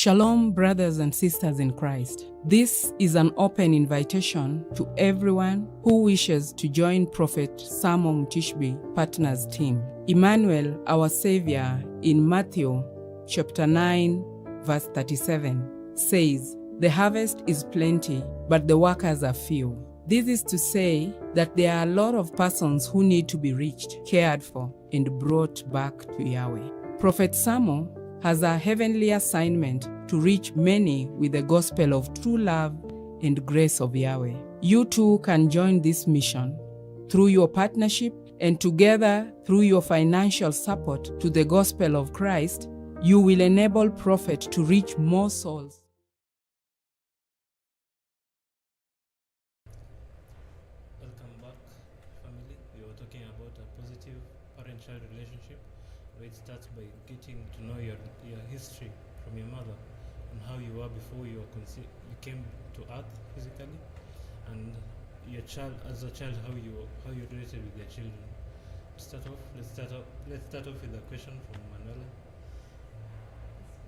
Shalom, brothers and sisters in Christ. This is an open invitation to everyone who wishes to join Prophet Samo Mtishiby Partners team. Emmanuel, our Savior, in Matthew chapter 9, verse 37, says, "The harvest is plenty, but the workers are few." This is to say that there are a lot of persons who need to be reached, cared for, and brought back to Yahweh. Prophet Samo has a heavenly assignment to reach many with the gospel of true love and grace of Yahweh. You too can join this mission through your partnership, and together through your financial support to the gospel of Christ, you will enable Prophet to reach more souls. Welcome back, family. We were talking about a positive parent-child relationship, where it starts by getting to know your history from your mother and how you were before you came to earth physically, and your child as a child, how you related with your children. To start off, let's start off with a question from Manuela.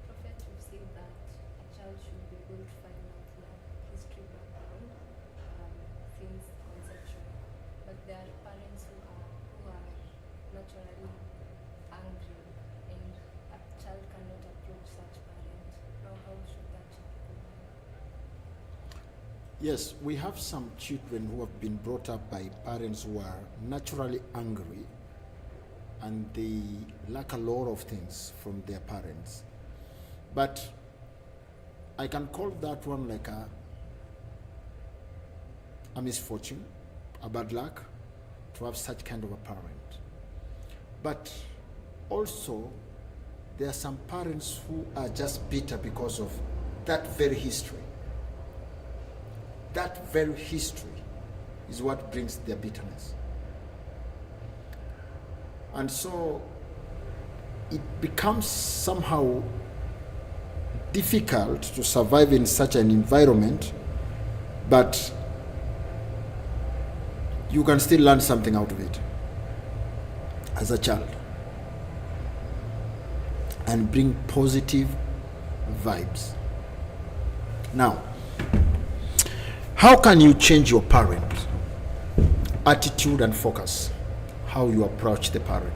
Prophet, you've said that a child should be able to find out their history background since conception, but there are parents who are naturally angry, and a child cannot approach such parents. How should that child go? Yes, we have some children who have been brought up by parents who are naturally angry, and they lack a lot of things from their parents. But I can call that one like a misfortune, a bad luck to have such kind of a parent. But also, there are some parents who are just bitter because of that very history. That very history is what brings their bitterness. And so it becomes somehow difficult to survive in such an environment, but you can still learn something out of it as a child and bring positive vibes. Now, how can you change your parent attitude and focus, how you approach the parent?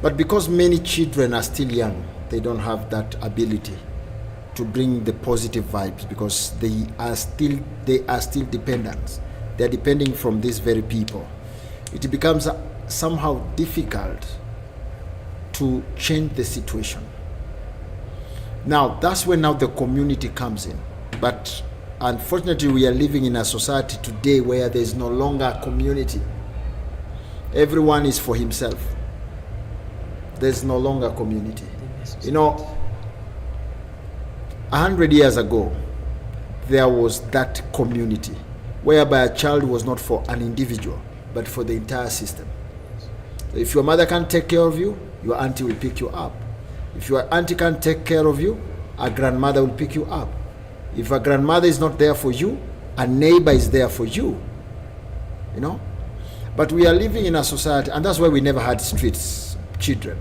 But because many children are still young, they don't have that ability to bring the positive vibes, because they are still dependent. They're depending from these very people. It becomes somehow difficult to change the situation. Now, that's when now the community comes in. But unfortunately, we are living in a society today where there is no longer a community. Everyone is for himself. There's no longer a community. You know, 100 years ago, there was that community whereby a child was not for an individual, but for the entire system. So if your mother can't take care of you, your auntie will pick you up. If your auntie can't take care of you, a grandmother will pick you up. If a grandmother is not there for you, a neighbor is there for you. You know? But we are living in a society, and that's why we never had streets children.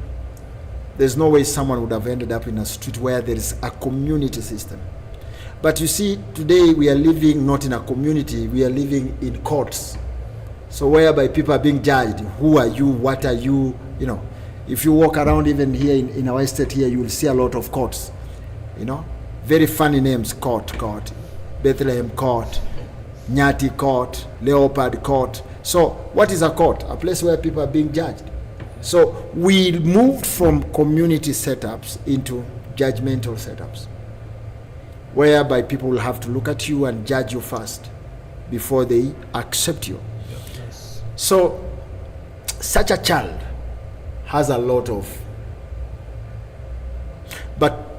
There's no way someone would have ended up in a street where there is a community system. But you see, today we are living not in a community, we are living in courts. So whereby people are being judged. Who are you? What are you? You know, if you walk around even here in our estate here, you will see a lot of courts. You know, very funny names: court, Bethlehem court, Nyati court, Leopard court. So what is a court? A place where people are being judged. So we moved from community setups into judgmental setups, whereby people will have to look at you and judge you first before they accept you. Yes. So such a child has a lot of, but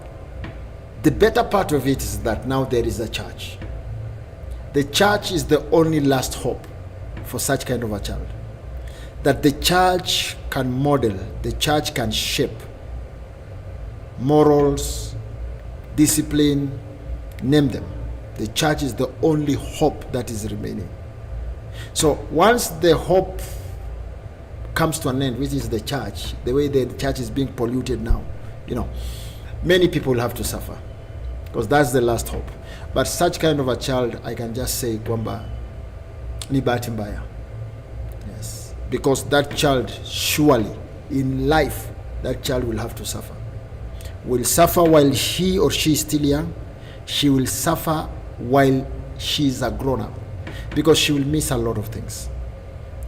the better part of it is that now there is a church. The church is the only last hope for such kind of a child. That the church can model, the church can shape morals, discipline, name them. The church is the only hope that is remaining. So once the hope comes to an end, which is the church, the way the church is being polluted now, you know, many people have to suffer. because that's the last hope. But such kind of a child, I can just say kwamba ni bahati mbaya. Yes, because that child, surely in life, that child will have to suffer. Will suffer while he or she is still young. She will suffer while she is a grown-up, because she will miss a lot of things.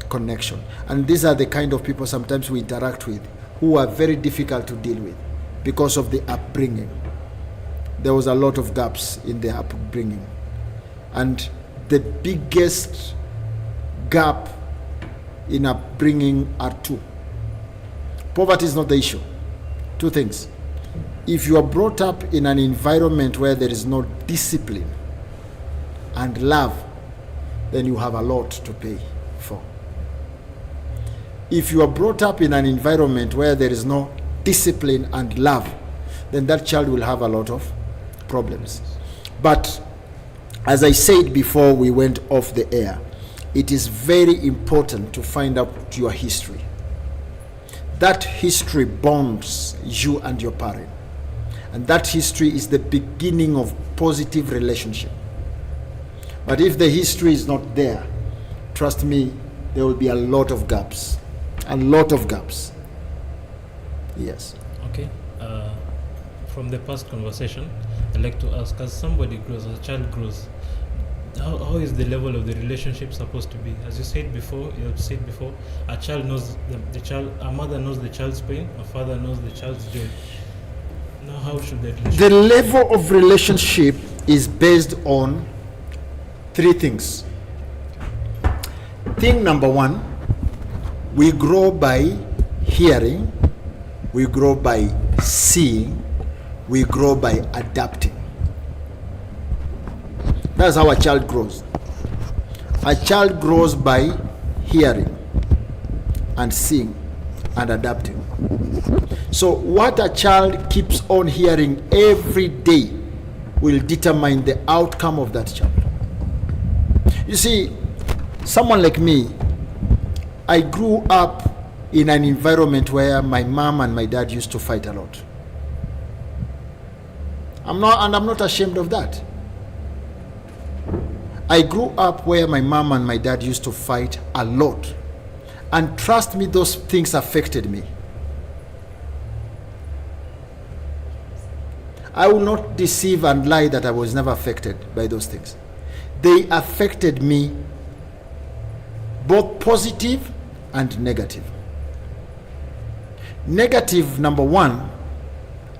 Connection. And these are the kind of people sometimes we interact with who are very difficult to deal with because of the upbringing. There was a lot of gaps in their upbringing. And the biggest gap in upbringing are two. Poverty is not the issue. Two things. If you are brought up in an environment where there is no discipline and love, then you have a lot to pay for. If you are brought up in an environment where there is no discipline and love, then that child will have a lot of problems. But as I said before we went off the air, it is very important to find out your history. That history bonds you and your parent. And that history is the beginning of positive relationship. But if the history is not there, trust me, there will be a lot of gaps. A lot of gaps. Yes. Okay. From the past conversation, I'd like to ask, as somebody grows, as a child grows, how is the level of the relationship supposed to be? As you said before, a child knows the child, a mother knows the child's pain, a father knows the child's joy. Now, how should that relationship? The level of relationship is based on three things. Thing number one, we grow by hearing, we grow by seeing, we grow by adapting. That's how a child grows. A child grows by hearing and seeing and adapting. So what a child keeps on hearing every day will determine the outcome of that child. You see, someone like me, I grew up in an environment where my mom and my dad used to fight a lot. I'm not ashamed of that. I grew up where my mom and my dad used to fight a lot. And trust me, those things affected me. I will not deceive and lie that I was never affected by those things. They affected me, both positive and negative. Negative, number one,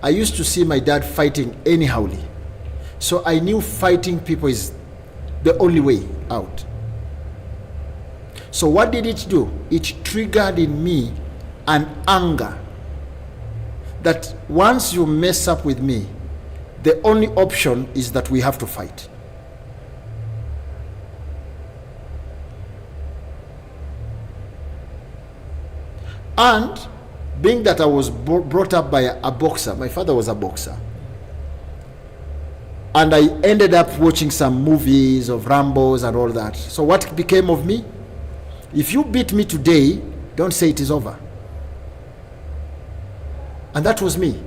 I used to see my dad fighting anyhowly. So I knew fighting people is the only way out. So what did it do? It triggered in me an anger that once you mess up with me, the only option is that we have to fight. And being that I was brought up by a boxer, my father was a boxer, and I ended up watching some movies of Rambos and all that. So what became of me? If you beat me today, don't say it is over. And that was me.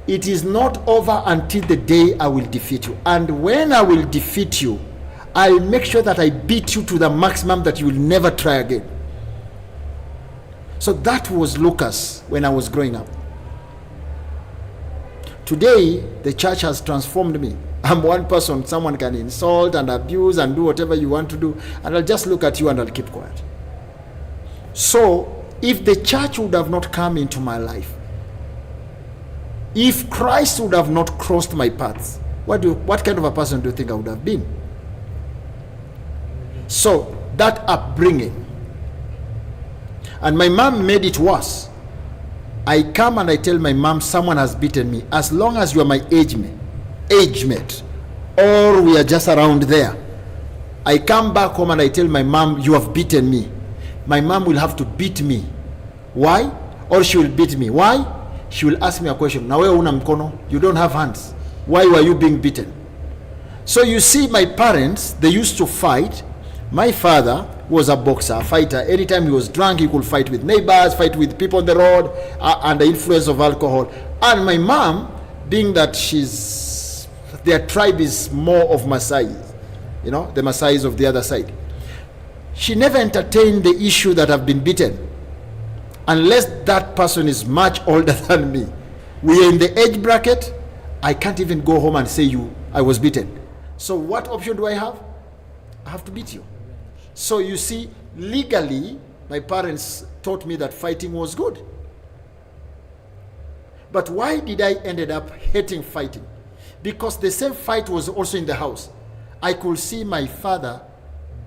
It is not over until the day I will defeat you. And when I will defeat you, I'll make sure that I beat you to the maximum that you will never try again. So that was Lucas when I was growing up. Today, the church has transformed me. I'm one person someone can insult and abuse and do whatever you want to do, and I'll just look at you and I'll keep quiet. So, if the church would have not come into my life, if Christ would have not crossed my paths, what kind of a person do you think I would have been? So, that upbringing. And my mom made it worse. I come and I tell my mom, someone has beaten me. As long as you are my age mate, or we are just around there, I come back home and I tell my mom, you have beaten me. My mom will have to beat me. Why? Or she will beat me. Why? She will ask me a question. Na wewe una mkono? You don't have hands. Why were you being beaten? So you see, my parents, they used to fight. My father was a boxer, a fighter. Anytime he was drunk, he could fight with neighbors, fight with people on the road, under influence of alcohol. And my mom, being that she's but their tribe is more of Maasai, you know, the Maasais of the other side. She never entertained the issue that I've been beaten, unless that person is much older than me. We are in the age bracket. I can't even go home and say I was beaten. So what option do I have? I have to beat you. So you see, legally, my parents taught me that fighting was good. But why did I ended up hating fighting? Because the same fight was also in the house. I could see my father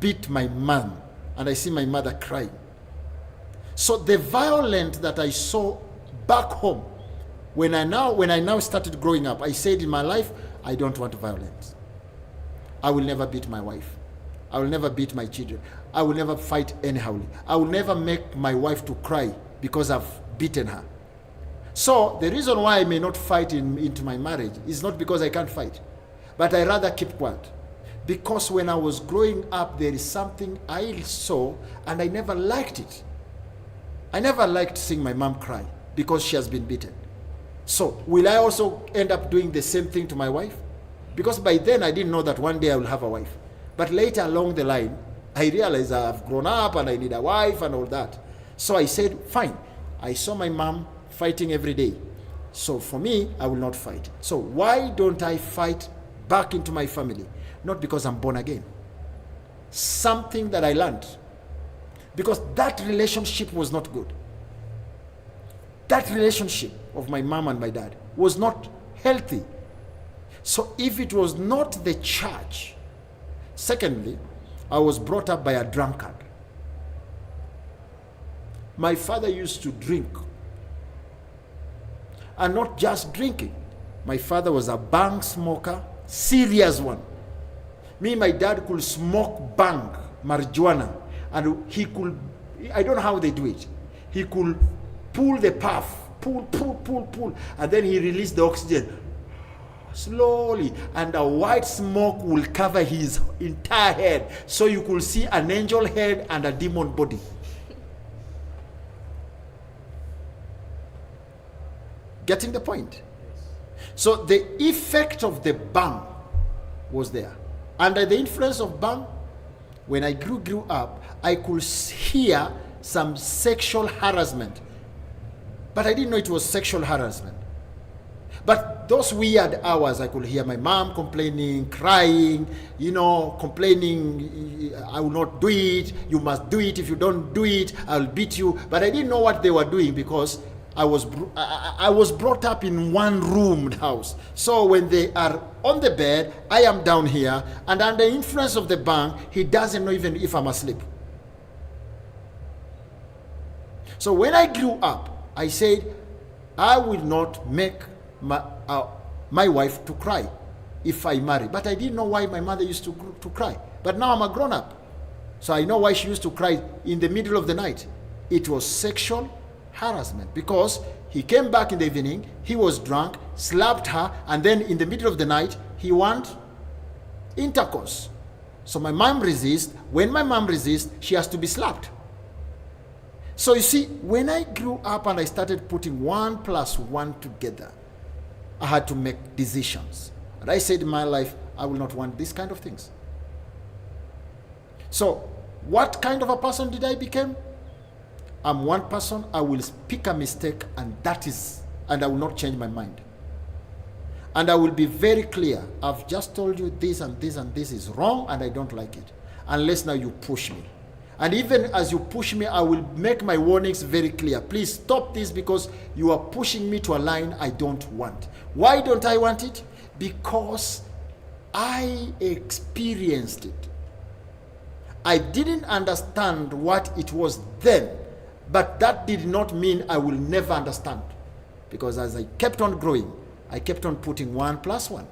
beat my mom, and I see my mother crying. So the violence that I saw back home, when I now started growing up, I said in my life, I don't want violence. I will never beat my wife. I will never beat my children. I will never fight anyhow. I will never make my wife to cry because I've beaten her. So the reason why I may not fight into my marriage is not because I can't fight, but I rather keep quiet. Because when I was growing up, there is something I saw and I never liked it. I never liked seeing my mom cry because she has been beaten. So will I also end up doing the same thing to my wife? Because by then I didn't know that one day I will have a wife. But later along the line, I realized I've grown up and I need a wife and all that. So I said, fine. I saw my mom fighting every day. So for me, I will not fight. So why don't I fight back into my family? Not because I'm born again. Something that I learned. Because that relationship was not good. That relationship of my mom and my dad was not healthy. So if it was not the church, secondly, I was brought up by a drunkard. My father used to drink. And not just drinking. My father was a bang smoker, serious one. Me, my dad could smoke bang, marijuana, and he could, I don't know how they do it. He could pull the puff, pull, and then he released the oxygen slowly, and a white smoke will cover his entire head, so you could see an angel head and a demon body. Getting the point? So the effect of the bang was there. Under the influence of bang, when I grew up, I could hear some sexual harassment. But I didn't know it was sexual harassment. But those weird hours, I could hear my mom complaining, crying, complaining, I will not do it, you must do it, if you don't do it, I'll beat you. But I didn't know what they were doing because I was brought up in one roomed house. So when they are on the bed, I am down here, and under influence of the bang, he doesn't know even if I'm asleep. So when I grew up, I said, I will not make my wife to cry if I marry. But I didn't know why my mother used to cry. But now I'm a grown up. So I know why she used to cry in the middle of the night. It was sexual harassment, because he came back in the evening, he was drunk, slapped her, and then in the middle of the night, he want intercourse. So my mom resists. When my mom resists, she has to be slapped. So you see, when I grew up and I started putting 1 + 1 together, I had to make decisions. And I said in my life, I will not want these kind of things. So what kind of a person did I become? I'm one person, I will pick a mistake, and I will not change my mind. And I will be very clear. I've just told you this and this and this is wrong, and I don't like it. Unless now you push me. And even as you push me, I will make my warnings very clear. Please stop this, because you are pushing me to a line I don't want. Why don't I want it? Because I experienced it. I didn't understand what it was then. But that did not mean I will never understand. Because as I kept on growing, I kept on putting 1 + 1.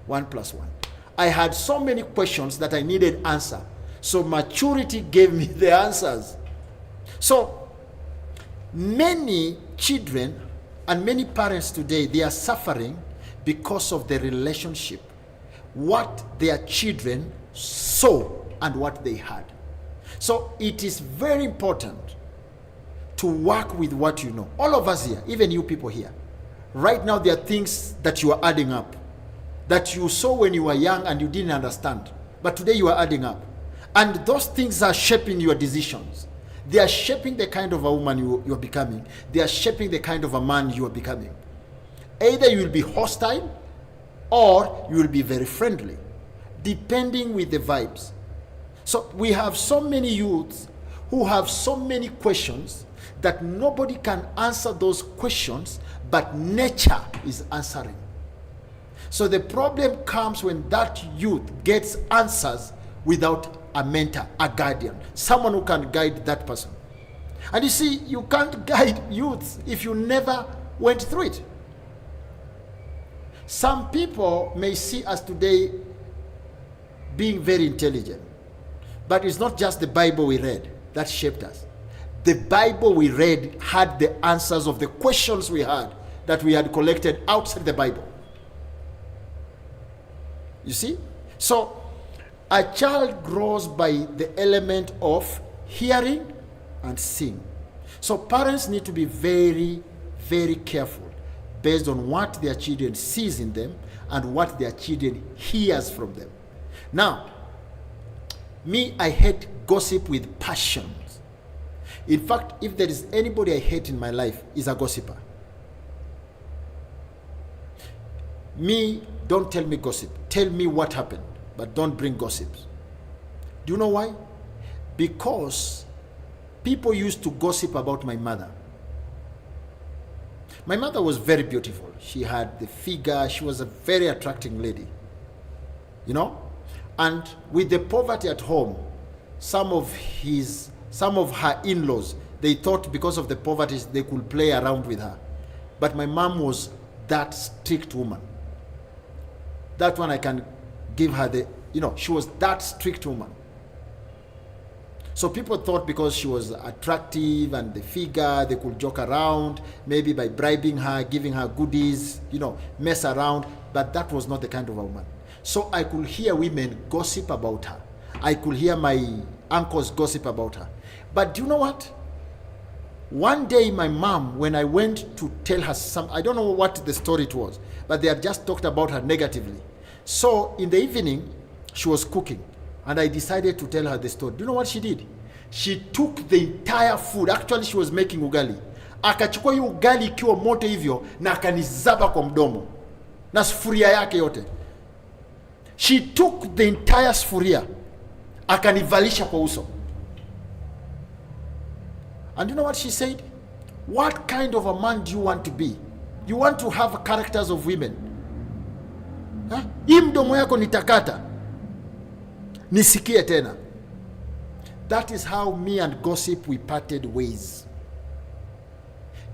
1 + 1. I had so many questions that I needed answer. So maturity gave me the answers. So many children and many parents today, they are suffering because of the relationship, what their children saw and what they had. So it is very important to work with what you know. All of us here, even you people here, right now there are things that you are adding up. that you saw when you were young and you didn't understand, but today you are adding up. And those things are shaping your decisions. They are shaping the kind of a woman you are becoming. They are shaping the kind of a man you are becoming. Either you will be hostile or you will be very friendly, depending with the vibes. So we have so many youths who have so many questions that nobody can answer those questions, but nature is answering. So the problem comes when that youth gets answers without a mentor, a guardian, someone who can guide that person. And you see, you can't guide youths if you never went through it. Some people may see us today being very intelligent, but it's not just the Bible we read that shaped us. The Bible we read had the answers of the questions we had that we had collected outside the Bible. You see? So a child grows by the element of hearing and seeing. So parents need to be very, very careful based on what their children sees in them and what their children hears from them. Now, me, I hate gossip with passion. In fact, if there is anybody I hate in my life, is a gossiper. Me, don't tell me gossip. Tell me what happened, but don't bring gossips. Do you know why? Because people used to gossip about my mother. My mother was very beautiful. She had the figure. She was a very attractive lady. You know? And with the poverty at home, some of her in-laws, they thought because of the poverty they could play around with her. But my mom was that strict woman. That one I can give her she was that strict woman. So people thought because she was attractive and the figure, they could joke around, maybe by bribing her, giving her goodies, mess around. But that was not the kind of a woman. So I could hear women gossip about her. I could hear my uncles gossip about her. But do you know what? One day my mom, when I went to tell her I don't know what the story it was, but they had just talked about her negatively. So in the evening, she was cooking, and I decided to tell her the story. Do you know what she did? She took the entire food. Actually, she was making ugali. Akachukua hiyo ugali ikiwa moto hivyo na akanizaba kwa mdomo na sufuria yake yote. She took the entire sufuria akanivalisha kwa uso. And you know what she said? What kind of a man do you want to be? You want to have characters of women? Hii mdomo yako nitakata. Nisikie tena. That is how me and gossip we parted ways.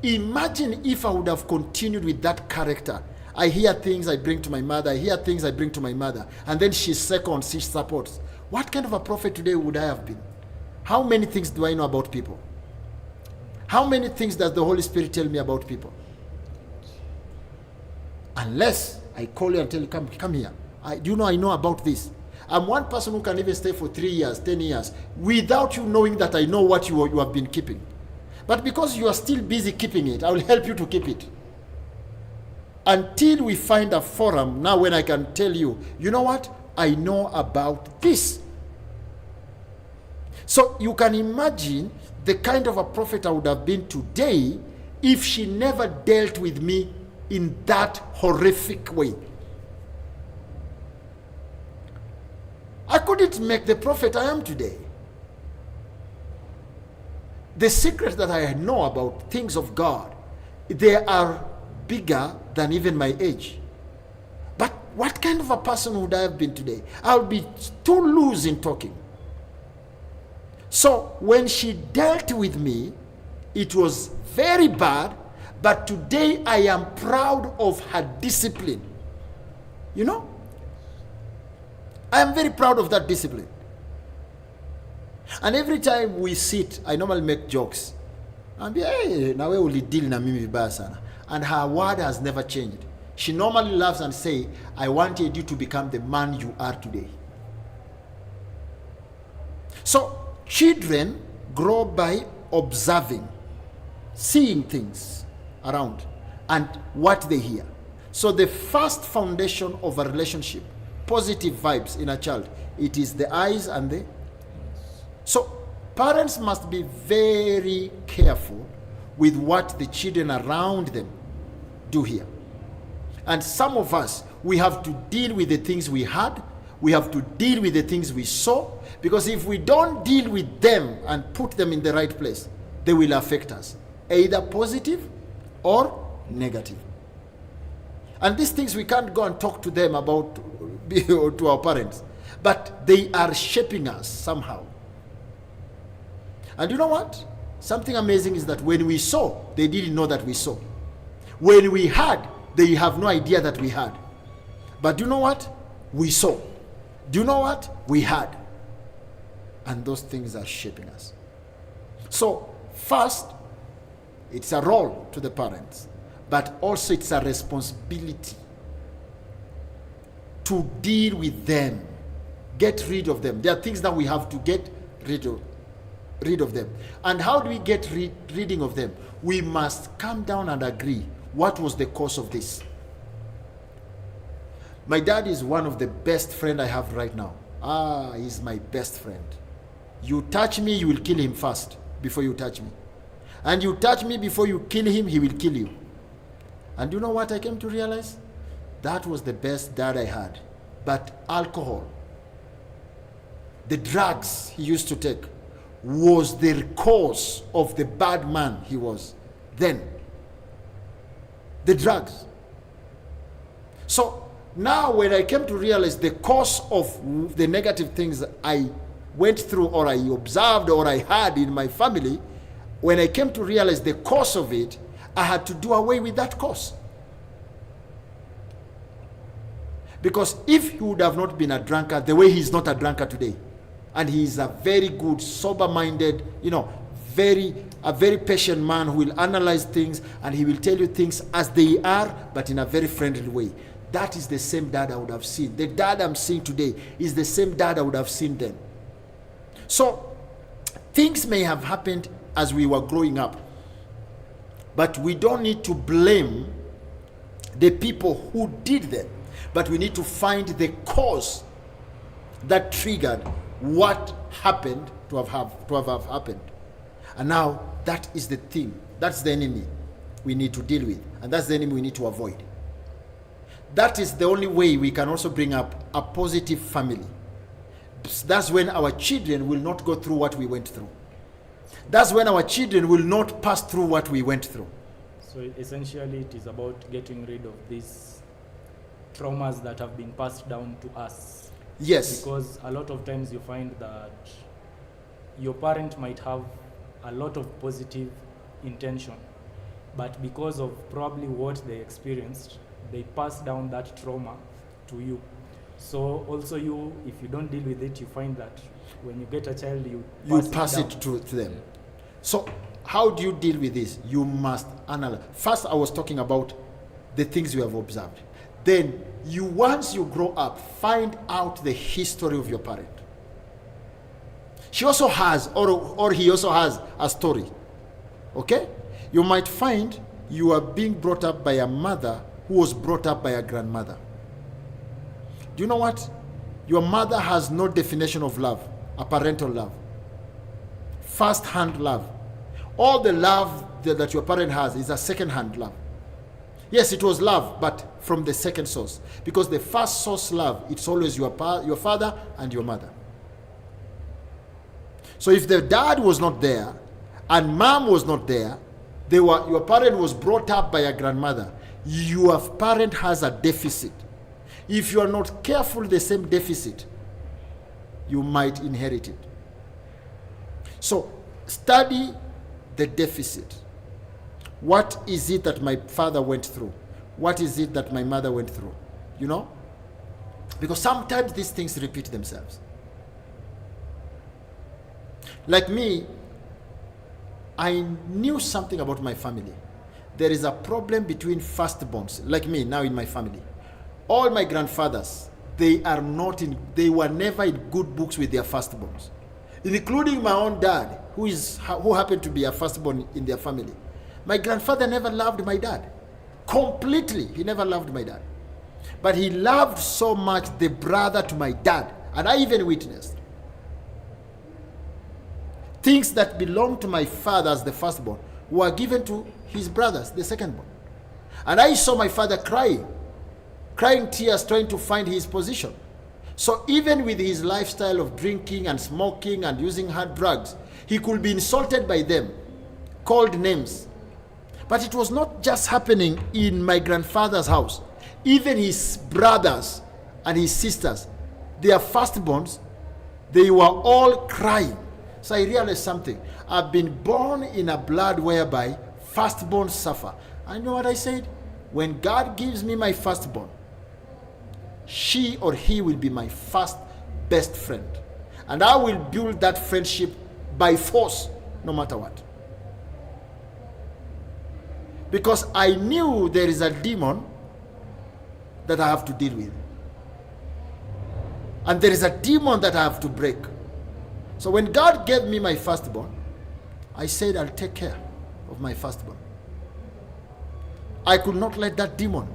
Imagine if I would have continued with that character. I hear things I bring to my mother. I hear things I bring to my mother. And then she seconds, she supports. What kind of a prophet today would I have been? How many things do I know about people? How many things does the Holy Spirit tell me about people? Unless I call you and tell you, come here. Do you know I know about this? I'm one person who can even stay for 3 years, 10 years, without you knowing that I know what you have been keeping. But because you are still busy keeping it, I will help you to keep it. Until we find a forum, now when I can tell you, you know what? I know about this. So you can imagine the kind of a prophet I would have been today if she never dealt with me in that horrific way. I couldn't make the prophet I am today. The secrets that I know about things of God, they are bigger than even my age. But what kind of a person would I have been today? I'll be too loose in talking. So when she dealt with me, it was very bad, but today I am proud of her discipline. You know? I am very proud of that discipline. And every time we sit, I normally make jokes. And be, hey, na wewe ulidili na mimi vibaya sana. And her word has never changed. She normally laughs and say, I wanted you to become the man you are today. So, children grow by observing, seeing things around, and what they hear. So the first foundation of a relationship, positive vibes in a child, it is the eyes and the... So parents must be very careful with what the children around them do here. And some of us, we have to deal with the things we had, we have to deal with the things we saw, because if we don't deal with them and put them in the right place, they will affect us, either positive or negative. And these things we can't go and talk to them about, to our parents, but they are shaping us somehow. And you know what? Something amazing is that when we saw, they didn't know that we saw. When we had, they have no idea that we had. But do you know what? We saw. Do you know what? We had. And those things are shaping us. So, first, it's a role to the parents, but also it's a responsibility to deal with them, get rid of them. There are things that we have to get rid of them. And how do we get rid of them? We must come down and agree what was the cause of this. My dad is one of the best friends I have right now. He's my best friend. You touch me, you will kill him first before you touch me. And you touch me before you kill him, he will kill you. And you know what I came to realize? That was the best dad I had. But alcohol, the drugs he used to take, was the cause of the bad man he was then. The drugs. So now when I came to realize the cause of the negative things I went through, or I observed, or I had in my family, when I came to realize the cause of it, I had to do away with that cause. Because if he would have not been a drunkard, the way he's not a drunkard today, and he is a very good, sober-minded, a very patient man who will analyze things, and he will tell you things as they are, but in a very friendly way. That is the same dad I would have seen. The dad I'm seeing today is the same dad I would have seen then. So, things may have happened as we were growing up, but we don't need to blame the people who did them, but we need to find the cause that triggered what happened to have happened. And now that is the thing, that's the enemy we need to deal with, and that's the enemy we need to avoid. That is the only way we can also bring up a positive family. That's when our children will not go through what we went through. That's when our children will not pass through what we went through. So essentially it is about getting rid of these traumas that have been passed down to us. Yes. Because a lot of times you find that your parent might have a lot of positive intention, but because of probably what they experienced, they pass down that trauma to you. So also you, if you don't deal with it, you find that when you get a child, you pass it to them. So how do you deal with this? You must analyze. First, I was talking about the things you have observed. Then once you grow up, find out the history of your parent. She also has, or he also has a story. Okay? You might find you are being brought up by a mother who was brought up by a grandmother. Do you know what? Your mother has no definition of love, a parental love. First-hand love. All the love that your parent has is a second-hand love. Yes, it was love, but from the second source. Because the first source love, it's always your father and your mother. So if the dad was not there, and mom was not there, your parent was brought up by a grandmother. Your parent has a deficit. If you are not careful, the same deficit, you might inherit it. So study the deficit. What is it that my father went through? What is it that my mother went through? You know? Because sometimes these things repeat themselves. Like me, I knew something about my family. There is a problem between firstborns, like me now in my family. All my grandfathers, they were never in good books with their firstborns, including my own dad, who happened to be a firstborn in their family. My grandfather never loved my dad, Completely. He never loved my dad. But he loved so much the brother to my dad. And I even witnessed things that belonged to my father as the firstborn were given to his brothers, the secondborn. And I saw my father crying tears, trying to find his position. So even with his lifestyle of drinking and smoking and using hard drugs, he could be insulted by them, called names. But it was not just happening in my grandfather's house. Even his brothers and his sisters, their firstborns, they were all crying. So I realized something. I've been born in a blood whereby firstborns suffer. I know what I said? When God gives me my firstborn, she or he will be my first best friend. And I will build that friendship by force, no matter what. Because I knew there is a demon that I have to deal with. And there is a demon that I have to break. So when God gave me my firstborn, I said, I'll take care of my firstborn. I could not let that demon.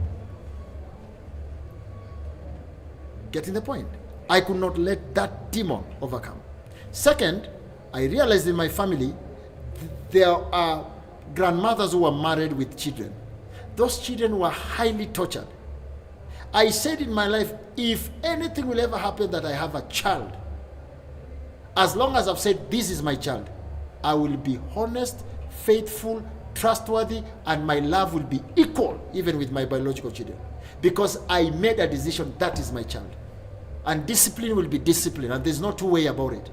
Getting the point? I could not let that demon overcome. Second, I realized in my family, there are grandmothers who were married with children. Those children were highly tortured. I said in my life, if anything will ever happen that I have a child, as long as I've said this is my child, I will be honest, faithful, trustworthy, and my love will be equal even with my biological children. Because I made a decision, that is my child. And discipline will be discipline, and there's no two way about it.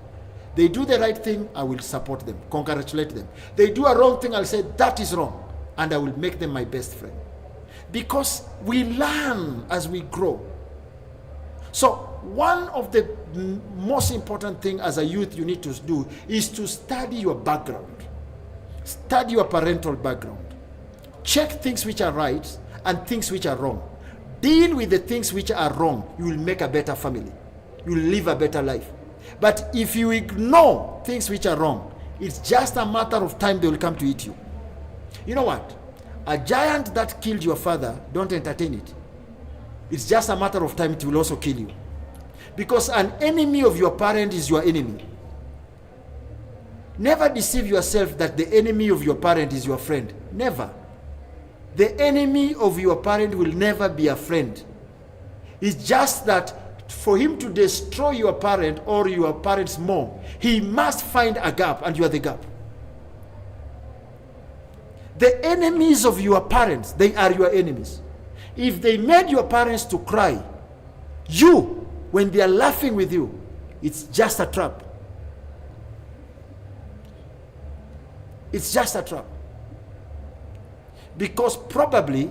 They do the right thing, I will support them, congratulate them. They do a wrong thing, I'll say that is wrong, and I will make them my best friend. Because we learn as we grow. So one of the most important things as a youth you need to do is to study your background. Study your parental background. Check things which are right and things which are wrong. Deal with the things which are wrong. You will make a better family. You will live a better life. But if you ignore things which are wrong, it's just a matter of time they will come to eat you. You know what? A giant that killed your father, don't entertain it. It's just a matter of time it will also kill you. Because an enemy of your parent is your enemy. Never deceive yourself that the enemy of your parent is your friend. Never. The enemy of your parent will never be a friend. It's just that for him to destroy your parent or your parents more, he must find a gap, and you are the gap. The enemies of your parents, they are your enemies. If they made your parents to cry, you, when they are laughing with you, it's just a trap. It's just a trap. Because probably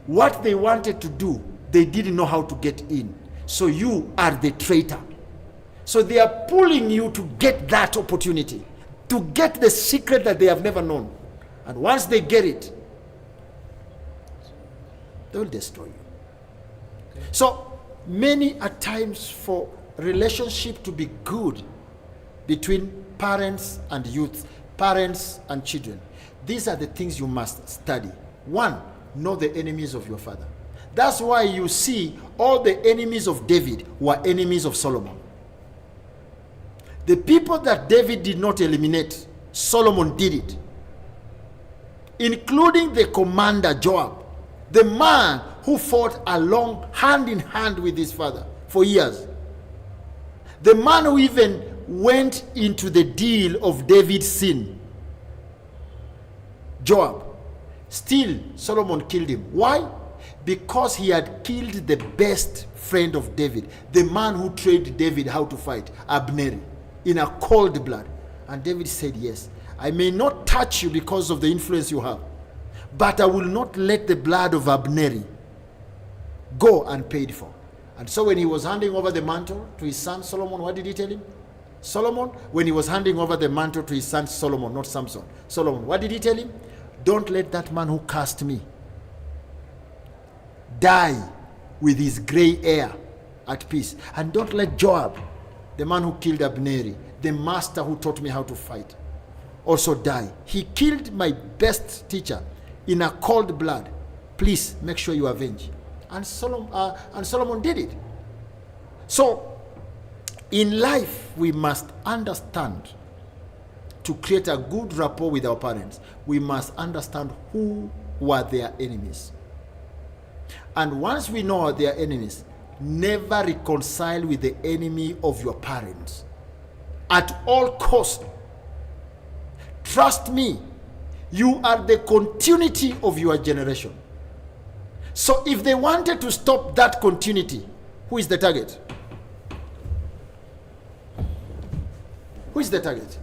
what they wanted to do, they didn't know how to get in. So you are the traitor. So they are pulling you to get that opportunity, to get the secret that they have never known. And once they get it, they will destroy you. Okay. So many a times for relationship to be good between parents and youth, parents and children, these are the things you must study. One, know the enemies of your father. That's why you see all the enemies of David were enemies of Solomon. The people that David did not eliminate, Solomon did it. Including the commander Joab, the man who fought along hand in hand with his father for years. The man who even went into the deal of David's sin. Joab. Still, Solomon killed him. Why? Because he had killed the best friend of David, the man who trained David how to fight, Abner, in a cold blood. And David said, yes, I may not touch you because of the influence you have, but I will not let the blood of Abner go unpaid for. And so when he was handing over the mantle to his son Solomon, what did he tell him? Solomon, when he was handing over the mantle to his son Solomon, not Samson, Solomon, what did he tell him? Don't let that man who cursed me die with his gray hair at peace. And don't let Joab, the man who killed Abner, the master who taught me how to fight, also die. He killed my best teacher in a cold blood. Please make sure you avenge. And Solomon did it. So, in life, we must understand, to create a good rapport with our parents, we must understand who were their enemies. And once we know their enemies, never reconcile with the enemy of your parents. At all costs. Trust me, you are the continuity of your generation. So if they wanted to stop that continuity, who is the target? Who is the target?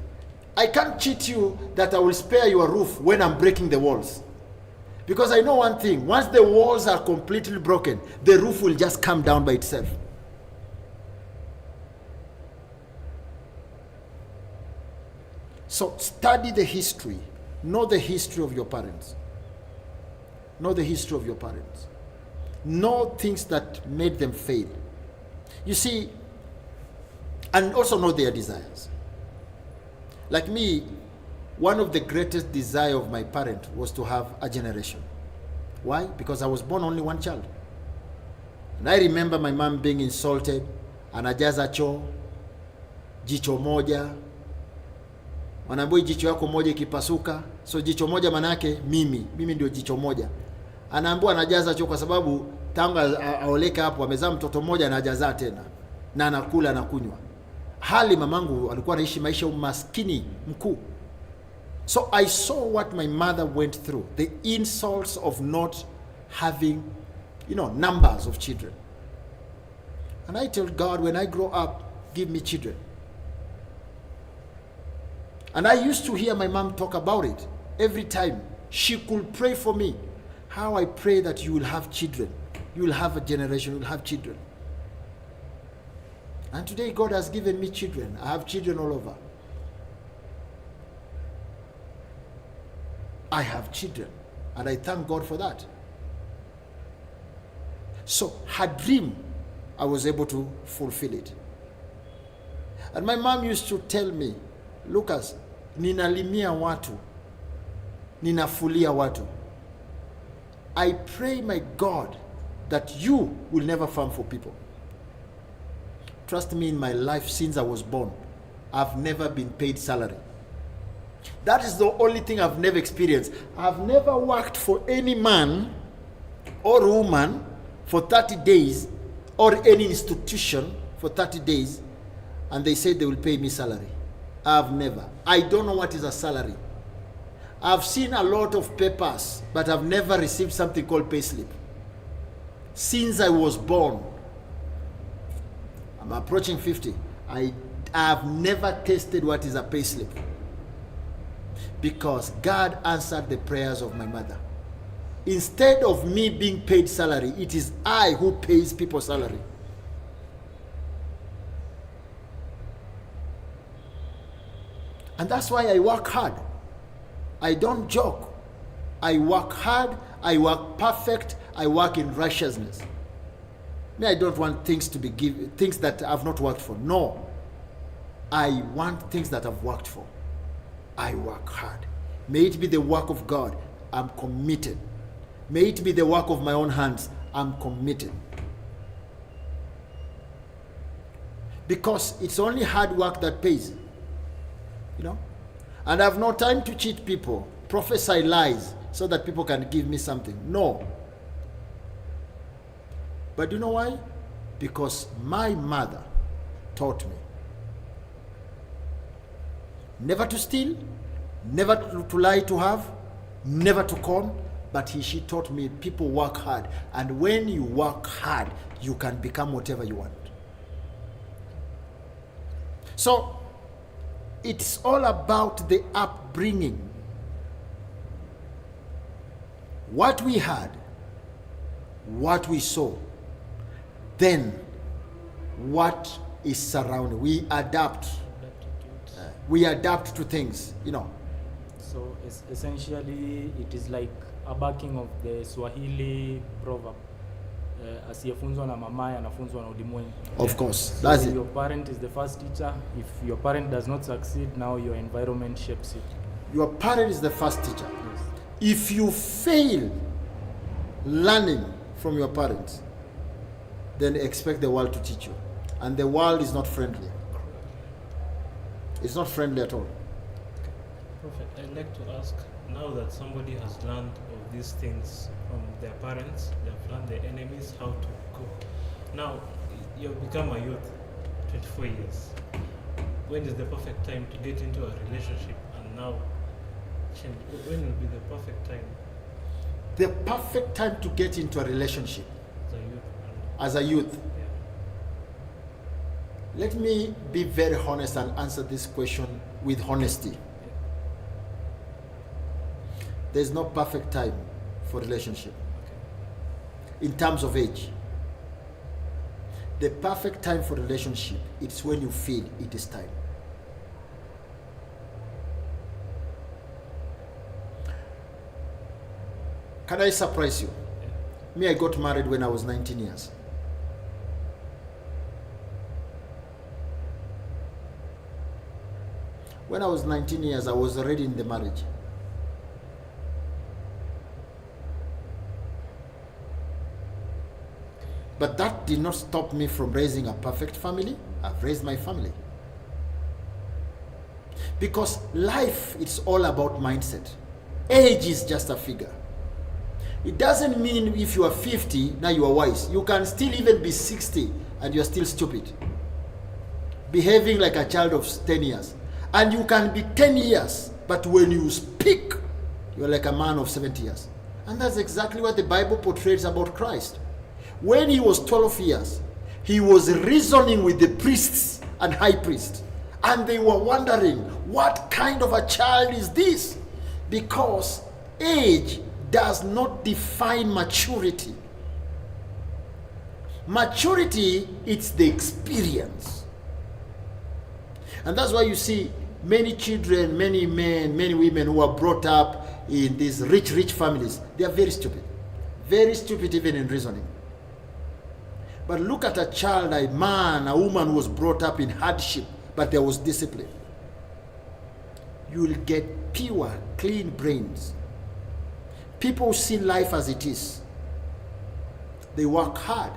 I can't cheat you that I will spare your roof when I'm breaking the walls. Because I know one thing, once the walls are completely broken, the roof will just come down by itself. So study the history. Know the history of your parents. Know the history of your parents. Know things that made them fail. You see, and also know their desires. Like me, one of the greatest desire of my parent was to have a generation. Why? Because I was born only one child. And I remember my mom being insulted, anajaza choo, jicho moja. Wanaambia jicho yako moja ikipasuka. So jicho moja manake mimi ndio jicho moja. Anaambiwa anajaza choo kwa sababu tangu aoleka hapo amezaa mtoto mmoja anajaza tena. Na anakula na kunywa. Hali mamangu alikuwa anaishi maisha umaskini mkuu. So I saw what my mother went through, the insults of not having, numbers of children. And I told God, when I grow up, give me children. And I used to hear my mom talk about it every time. She could pray for me. How I pray that you will have children. You will have a generation, you will have children. And today God has given me children. I have children all over. I have children. And I thank God for that. So her dream, I was able to fulfill it. And my mom used to tell me, Lucas, ninalimia watu, ninafulia watu. I pray my God that you will never farm for people. Trust me, in my life since I was born, I've never been paid salary. That is the only thing I've never experienced. I've never worked for any man or woman for 30 days or any institution for 30 days and they say they will pay me salary. I've never. I don't know what is a salary. I've seen a lot of papers, but I've never received something called payslip. Since I was born, I'm approaching 50. I have never tasted what is a payslip. Because God answered the prayers of my mother. Instead of me being paid salary, it is I who pays people salary. And that's why I work hard. I don't joke. I work hard, I work perfect, I work in righteousness. Me, I don't want things to be given, things that I've not worked for. No. I want things that I've worked for. I work hard. May it be the work of God. I'm committed. May it be the work of my own hands. I'm committed. Because it's only hard work that pays. And I have no time to cheat people, prophesy lies, so that people can give me something. No. But you know why? Because my mother taught me never to steal, never to lie to have, never to con, but she taught me people work hard. And when you work hard, you can become whatever you want. So, it's all about the upbringing. What we had, what we saw, then what is surrounding. We adapt. We adapt to things, So essentially, it is like a backing of the Swahili proverb. Asiyefunzwa na mamaye anafunzwa na ulimwengu. Of course, so that's it. Your parent is the first teacher. If your parent does not succeed, now your environment shapes it. Your parent is the first teacher. Yes. If you fail learning from your parents, then expect the world to teach you. And the world is not friendly. It's not friendly at all. Perfect. I'd like to ask, now that somebody has learned of these things from their parents, they've learned their enemies, how to go. Now, you've become a youth, 24 years. When is the perfect time to get into a relationship? And now, when will be the perfect time The perfect time to get into a relationship as a youth? as a youth. Yeah. Let me be very honest and answer this question with honesty. There's no perfect time for relationship in terms of age. The perfect time for relationship, it's when you feel it is time. Can I surprise you? Me, I got married when I was 19 years. When I was 19 years, I was already in the marriage. But that did not stop me from raising a perfect family. I've raised my family. Because life, it's all about mindset. Age is just a figure. It doesn't mean if you are 50, now you are wise. You can still even be 60 and you're still stupid. Behaving like a child of 10 years. And you can be 10 years, but when you speak, you're like a man of 70 years. And that's exactly what the Bible portrays about Christ. When he was 12 years, he was reasoning with the priests and high priests. And they were wondering, what kind of a child is this? Because age does not define maturity. Maturity, it's the experience. And that's why you see many children, many men, many women who are brought up in these rich families, they are very stupid. Very stupid even in reasoning. But look at a child, a man, a woman who was brought up in hardship, but there was discipline. You will get pure, clean brains. People see life as it is. They work hard.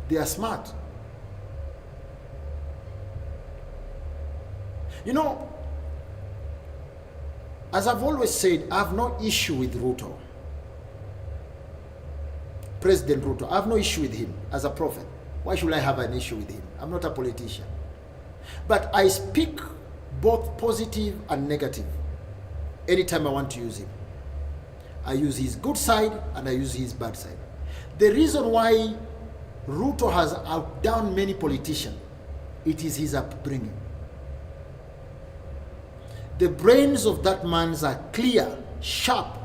They are smart. You know, as I've always said, I have no issue with Ruto. President Ruto, I have no issue with him as a prophet. Why should I have an issue with him? I'm not a politician. But I speak both positive and negative anytime I want to use him. I use his good side and I use his bad side. The reason why Ruto has outdone many politicians, it is his upbringing. The brains of that man are clear, sharp,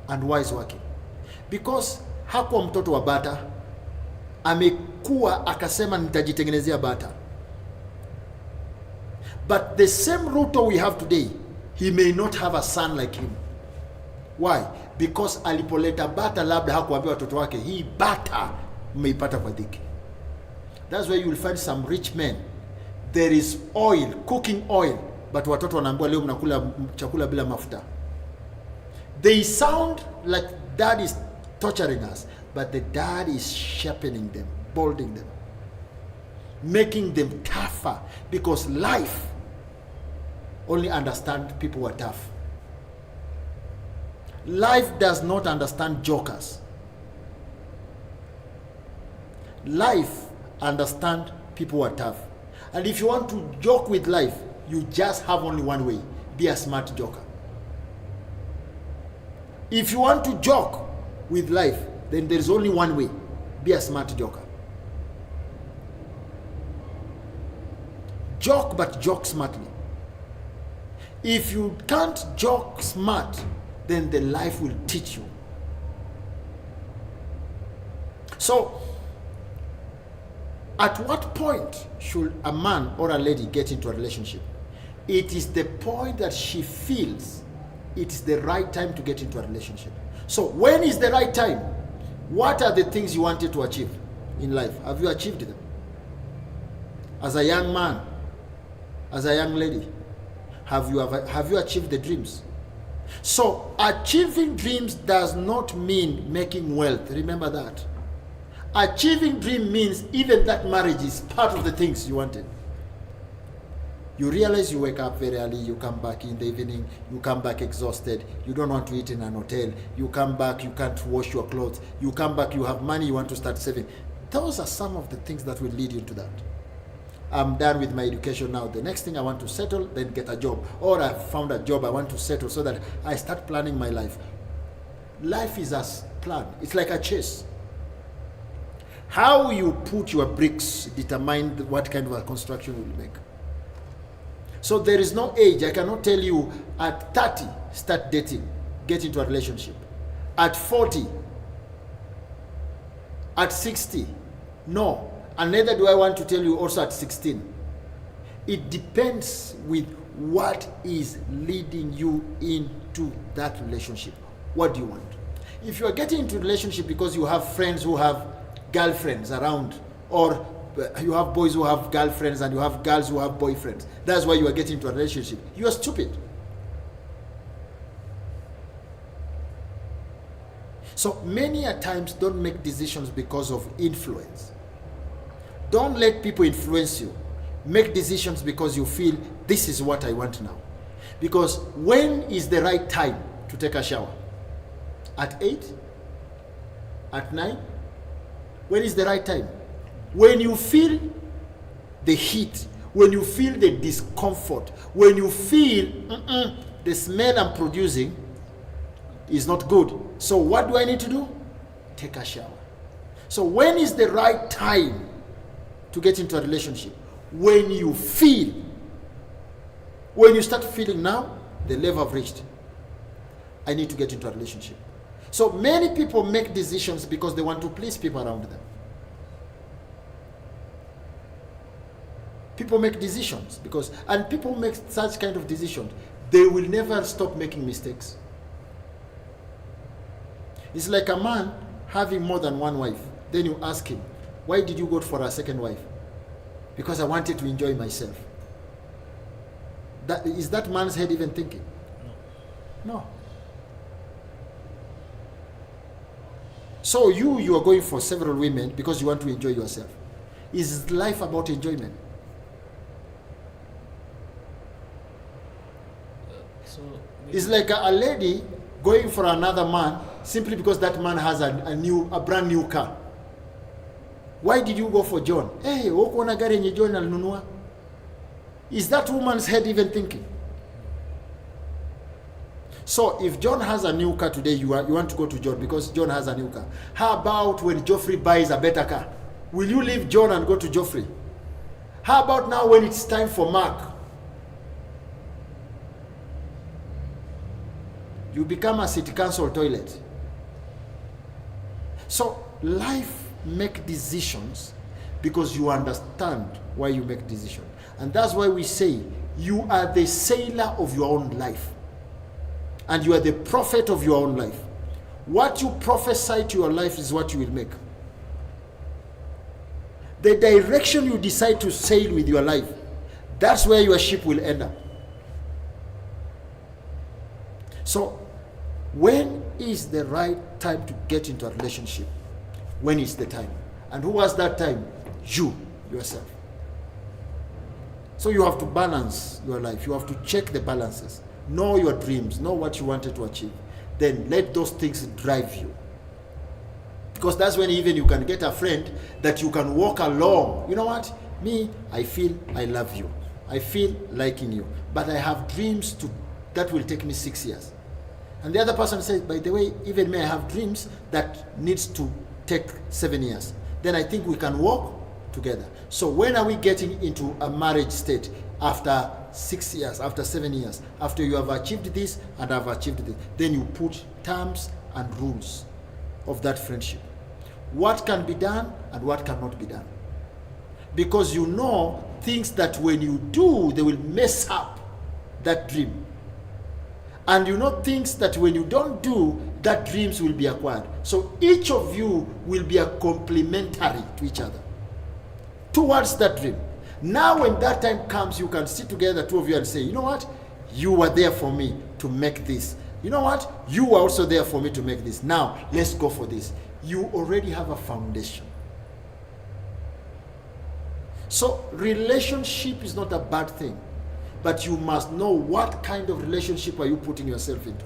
and wise working. Because hakuwa mtoto wa bata, amekuwa akasema nitajitengenezea bata. But the same Ruto we have today, he may not have a son like him. Why? Because alipoleta bata labda hakuambia watoto wake, hii bata mmeipata kwa dhiki. That's why you will find some rich men. There is oil, cooking oil, but watoto wanaambiwa leo mnakula chakula bila mafuta. They sound like dad is torturing us, but the dad is sharpening them, molding them, making them tougher, because life only understands people who are tough. Life does not understand jokers. Life understands people who are tough. And if you want to joke with life, you just have only one way: be a smart joker. If you want to joke with life, then there is only one way: be a smart joker. Joke, but joke smartly. If you can't joke smart, then the life will teach you. So, at what point should a man or a lady get into a relationship? It is the point that she feels it is the right time to get into a relationship. So, when is the right time? What are the things you wanted to achieve in life? Have you achieved them? As a young man, as a young lady, have you achieved the dreams? So achieving dreams does not mean making wealth. Remember that. Achieving dream means even that marriage is part of the things you wanted. You realize you wake up very early, you come back in the evening, you come back exhausted, you don't want to eat in an hotel, you come back, you can't wash your clothes, you come back, you have money, you want to start saving. Those are some of the things that will lead you to that. I'm done with my education now. The next thing I want to settle, then get a job. Or I found a job, I want to settle so that I start planning my life. Life is a plan. It's like a chess. How you put your bricks determine what kind of a construction you will make. So there is no age. I cannot tell you at 30, start dating, get into a relationship. At 40, at 60, no. And neither do I want to tell you also at 16. It depends with what is leading you into that relationship. What do you want? If you are getting into a relationship because you have friends who have girlfriends around, or you have boys who have girlfriends and you have girls who have boyfriends, that's why you are getting into a relationship, you are stupid. So many a times don't make decisions because of influence. Don't let people influence you. Make decisions because you feel this is what I want now. Because when is the right time to take a shower? At 8? At 9? When is the right time? When you feel the heat, when you feel the discomfort, when you feel the smell I'm producing is not good. So what do I need to do? Take a shower. So when is the right time to get into a relationship? When you feel, when you start feeling now, the level I've reached, I need to get into a relationship. So many people make decisions because they want to please people around them. People make decisions because, and people make such kind of decisions, they will never stop making mistakes. It's like a man having more than one wife. Then you ask him, why did you go for a second wife? Because I wanted to enjoy myself. Is that man's head even thinking? No. So you are going for several women because you want to enjoy yourself. Is life about enjoyment? It's like a lady going for another man simply because that man has a brand new car. Why did you go for John? Hey, uko gari yenye John alinunua? Is that woman's head even thinking? So if John has a new car today, you want to go to John because John has a new car. How about when Geoffrey buys a better car? Will you leave John and go to Geoffrey? How about now when it's time for Mark? You become a city council toilet. So life make decisions because you understand why you make decisions. And that's why we say you are the sailor of your own life. And you are the prophet of your own life. What you prophesy to your life is what you will make. The direction you decide to sail with your life, that's where your ship will end up. So, when is the right time to get into a relationship? When is the time? And who was that time? You, yourself. So you have to balance your life. You have to check the balances. Know your dreams. Know what you wanted to achieve. Then let those things drive you. Because that's when even you can get a friend that you can walk along. You know what? Me, I feel I love you. I feel liking you. But I have dreams that will take me 6 years. And the other person says, by the way, even me, I have dreams that needs to take 7 years. Then I think we can walk together. So when are we getting into a marriage state? After 6 years, after 7 years, after you have achieved this and have achieved this, then you put terms and rules of that friendship. What can be done and what cannot be done. Because you know things that when you do, they will mess up that dream. And you know things that when you don't do, that dreams will be acquired. So each of you will be a complementary to each other towards that dream. Now when that time comes, you can sit together, two of you, and say, you know what? You were there for me to make this. You know what? You were also there for me to make this. Now, let's go for this. You already have a foundation. So, relationship is not a bad thing. But you must know what kind of relationship are you putting yourself into.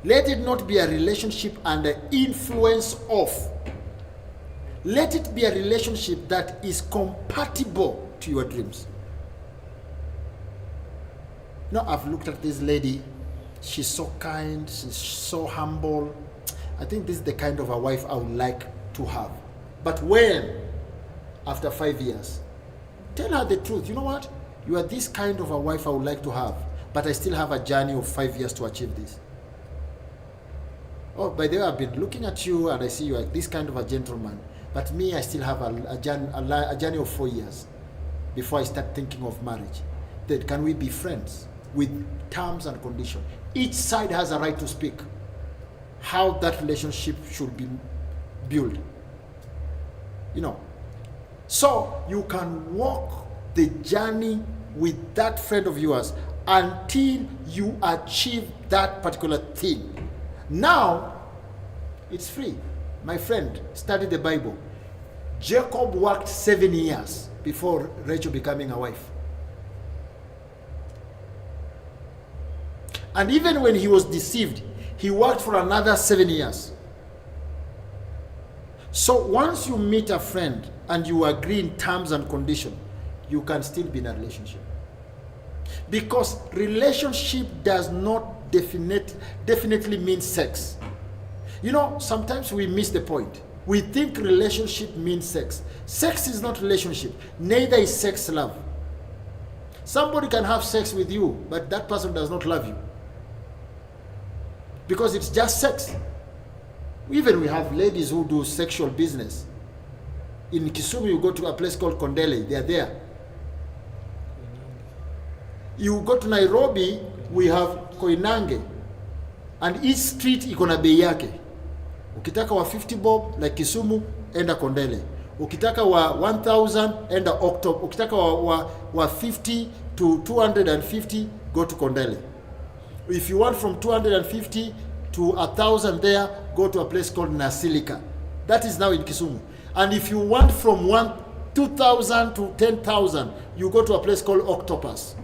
Let it not be a relationship under influence of. Let it be a relationship that is compatible to your dreams. Now, I've looked at this lady. She's so kind. She's so humble. I think this is the kind of a wife I would like to have. But when? After 5 years. Tell her the truth. You know what? You are this kind of a wife I would like to have. But I still have a journey of 5 years to achieve this. Oh, by the way, I've been looking at you and I see you are this kind of a gentleman. But me, I still have a journey of 4 years before I start thinking of marriage. Then can we be friends with terms and conditions? Each side has a right to speak how that relationship should be built. You know, so you can walk the journey with that friend of yours until you achieve that particular thing. Now, it's free. My friend, study the Bible. Jacob worked 7 years before Rachel becoming a wife. And even when he was deceived, he worked for another 7 years. So once you meet a friend and you agree in terms and conditions, you can still be in a relationship. Because relationship does not definitely mean sex. You know, sometimes we miss the point. We think relationship means sex. Sex is not relationship. Neither is sex love. Somebody can have sex with you, but that person does not love you. Because it's just sex. Even we have ladies who do sexual business. In Kisumu, you go to a place called Kondele. They are there. You go to Nairobi, we have Koinange. And each street iko na bei yake. Ukitaka wa 50 bob like Kisumu, enda Kondele. Ukitaka wa 1000, enda October. Ukitaka wa 50 to 250, go to Kondele. If you want from 250 to 1000 there, go to a place called Nasilika. That is now in Kisumu. And if you want from 2,000 to 10,000, you go to a place called Octopus.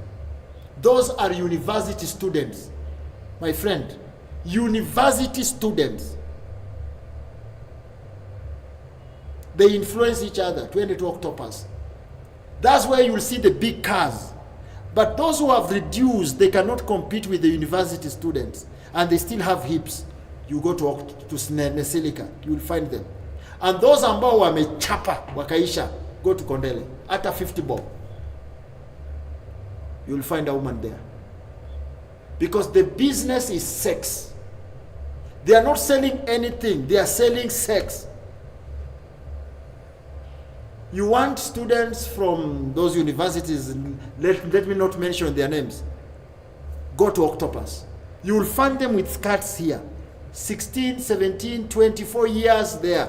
Those are university students. My friend, university students. They influence each other, 22 Octopus. That's where you will see the big cars. But those who have reduced, they cannot compete with the university students. And they still have hips. You go to Nesilica, you will find them. And those ambao wamechapa, wakaisha, go to Kondele. At a 50 bob. You will find a woman there. Because the business is sex. They are not selling anything. They are selling sex. You want students from those universities, let me not mention their names. Go to Octopus. You will find them with skirts here. 16, 17, 24 years there.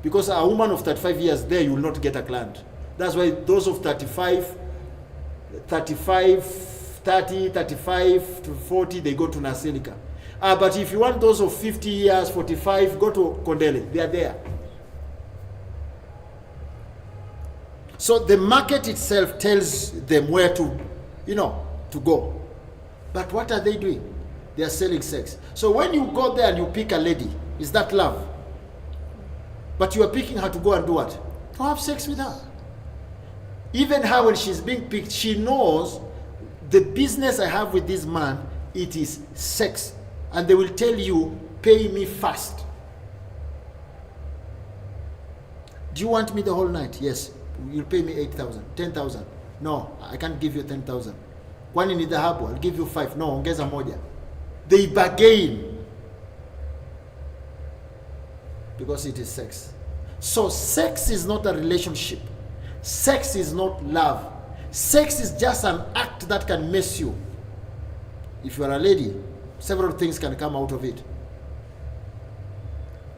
Because a woman of 35 years there, you will not get a client. That's why those of 35, 30, 35 to 40, they go to Nasenica. But if you want those of 50 years, 45, go to Kondele. They are there. So the market itself tells them where to, to go. But what are they doing? They are selling sex. So when you go there and you pick a lady, is that love? But you are picking her to go and do what? To have sex with her. Even her, when she's being picked, she knows the business I have with this man, it is sex. And they will tell you, pay me fast. Do you want me the whole night? Yes. You'll pay me 8,000, 10,000. No, I can't give you 10,000. Kwani ni dhahabu, I'll give you 5. No, ongeza moja. They bargain. Because it is sex. So sex is not a relationship. Sex is not love. Sex is just an act that can mess you. If you are a lady, several things can come out of it.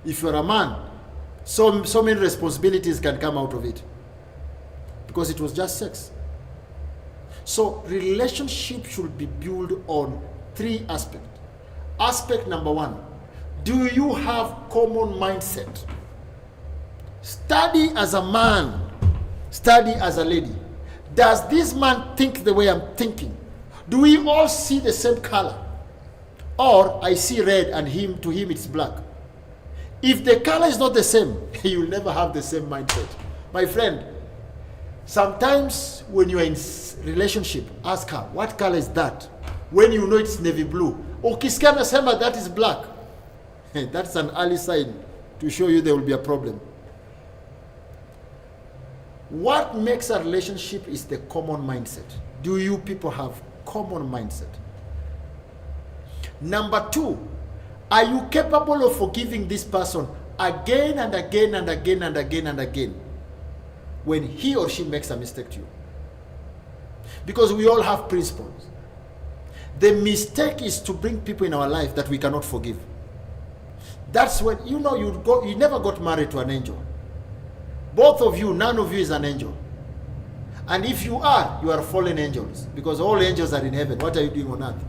If you are a man, so many responsibilities can come out of it. Because it was just sex. So relationship should be built on three aspects. Aspect number one, do you have common mindset? Study as a man, study as a lady. Does this man think the way I'm thinking? Do we all see the same color? Or I see red and to him it's black. If the color is not the same, you'll never have the same mindset. My friend, sometimes when you are in relationship, ask her, what color is that? When you know it's navy blue. Ukisikia nasema that is black. That's an early sign to show you there will be a problem. What makes a relationship is the common mindset. Do you people have common mindset? Number two, are you capable of forgiving this person again and again and again and again and again when he or she makes a mistake to you? Because we all have principles. The mistake is to bring people in our life that we cannot forgive. That's when, you never got married to an angel. Both of you, none of you is an angel. And if you are fallen angels, because all angels are in heaven. What are you doing on earth?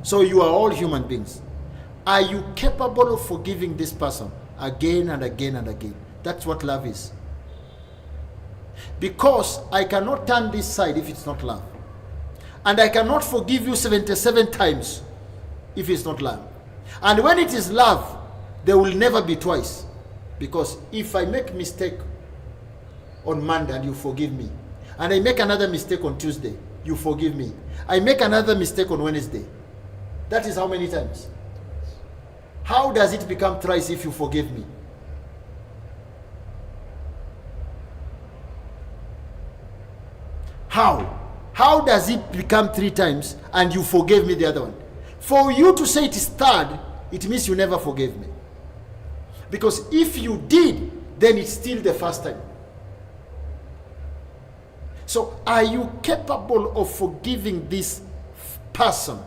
So you are all human beings. Are you capable of forgiving this person again and again and again? That's what love is. Because I cannot turn this side if it's not love. And I cannot forgive you 77 times if it's not love. And when it is love, there will never be twice. Because if I make mistake on Monday and you forgive me, and I make another mistake on Tuesday, you forgive me. I make another mistake on Wednesday. That is how many times? How does it become thrice if you forgive me? How? How does it become 3 times and you forgave me the other one? For you to say it is third, it means you never forgave me. Because if you did, then it's still the first time. So are you capable of forgiving this person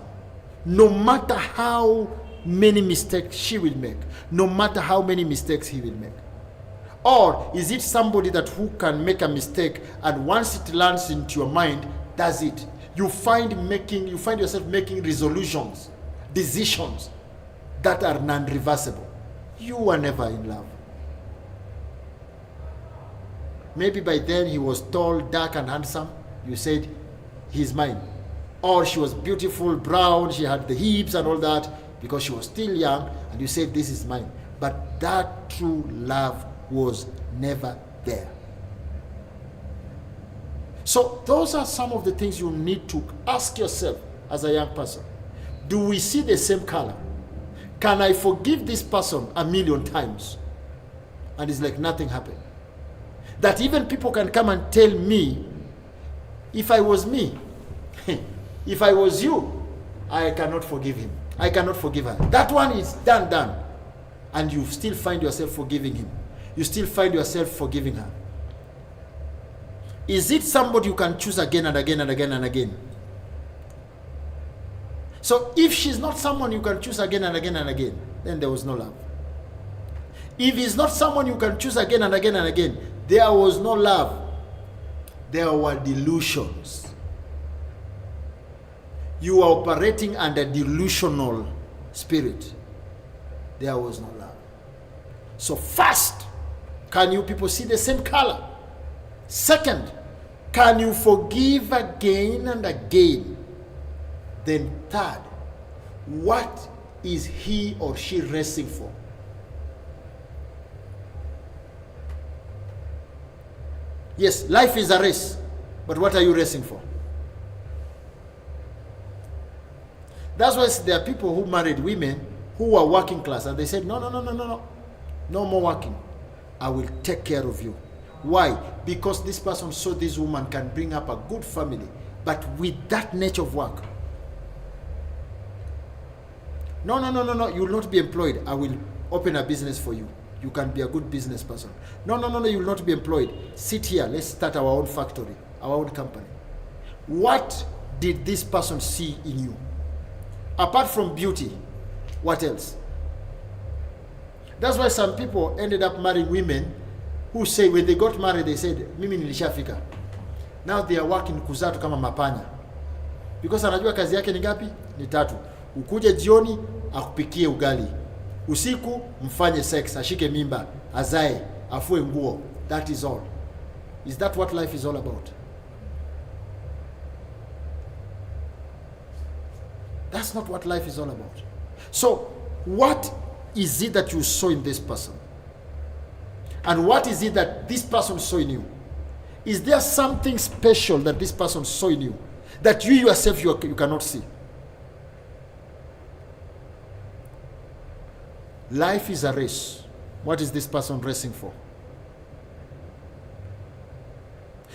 no matter how many mistakes she will make, no matter how many mistakes he will make? Or is it somebody who can make a mistake and once it lands into your mind, that's it? You find yourself making resolutions, decisions that are non-reversible. You are never in love. Maybe by then he was tall, dark and handsome. You said, he's mine. Or she was beautiful, brown, she had the hips and all that because she was still young, and you said, this is mine. But that true love was never there. So those are some of the things you need to ask yourself as a young person. Do we see the same color? Can I forgive this person 1,000,000 times? And it's like nothing happened. That even people can come and tell me, if I was me, if I was you, I cannot forgive him. I cannot forgive her. That one is done. And you still find yourself forgiving him. You still find yourself forgiving her. Is it somebody you can choose again and again and again and again? So if she's not someone you can choose again and again and again, then there was no love. If he's not someone you can choose again and again and again, there was no love. There were delusions. You are operating under delusional spirit. There was no love. So first, can you people see the same color? Second, can you forgive again and again? Then third, what is he or she racing for? Yes, life is a race, but what are you racing for? That's why there are people who married women who were working class and they said, no more working. I will take care of you. Why? Because this person saw this woman can bring up a good family, but with that nature of work. No, you will not be employed. I will open a business for you. You can be a good business person. No, you will not be employed. Sit here. Let's start our own factory, our own company. What did this person see in you? Apart from beauty, what else? That's why some people ended up marrying women who say when they got married, they said, mimi nilishafika. Now they are working kuzatu kama mapanya. because anajua kazi yake ni ngapi? Ni 3. Ukuje jioni akupikie ugali, usiku mfanye sex, ashike mimba, azae, afue nguo. That is all. Is that what life is all about? That's not what life is all about. So, what is it that you saw in this person? And what is it that this person saw in you? Is there something special that this person saw in you that you yourself you cannot see? Life is a race. What is this person racing for?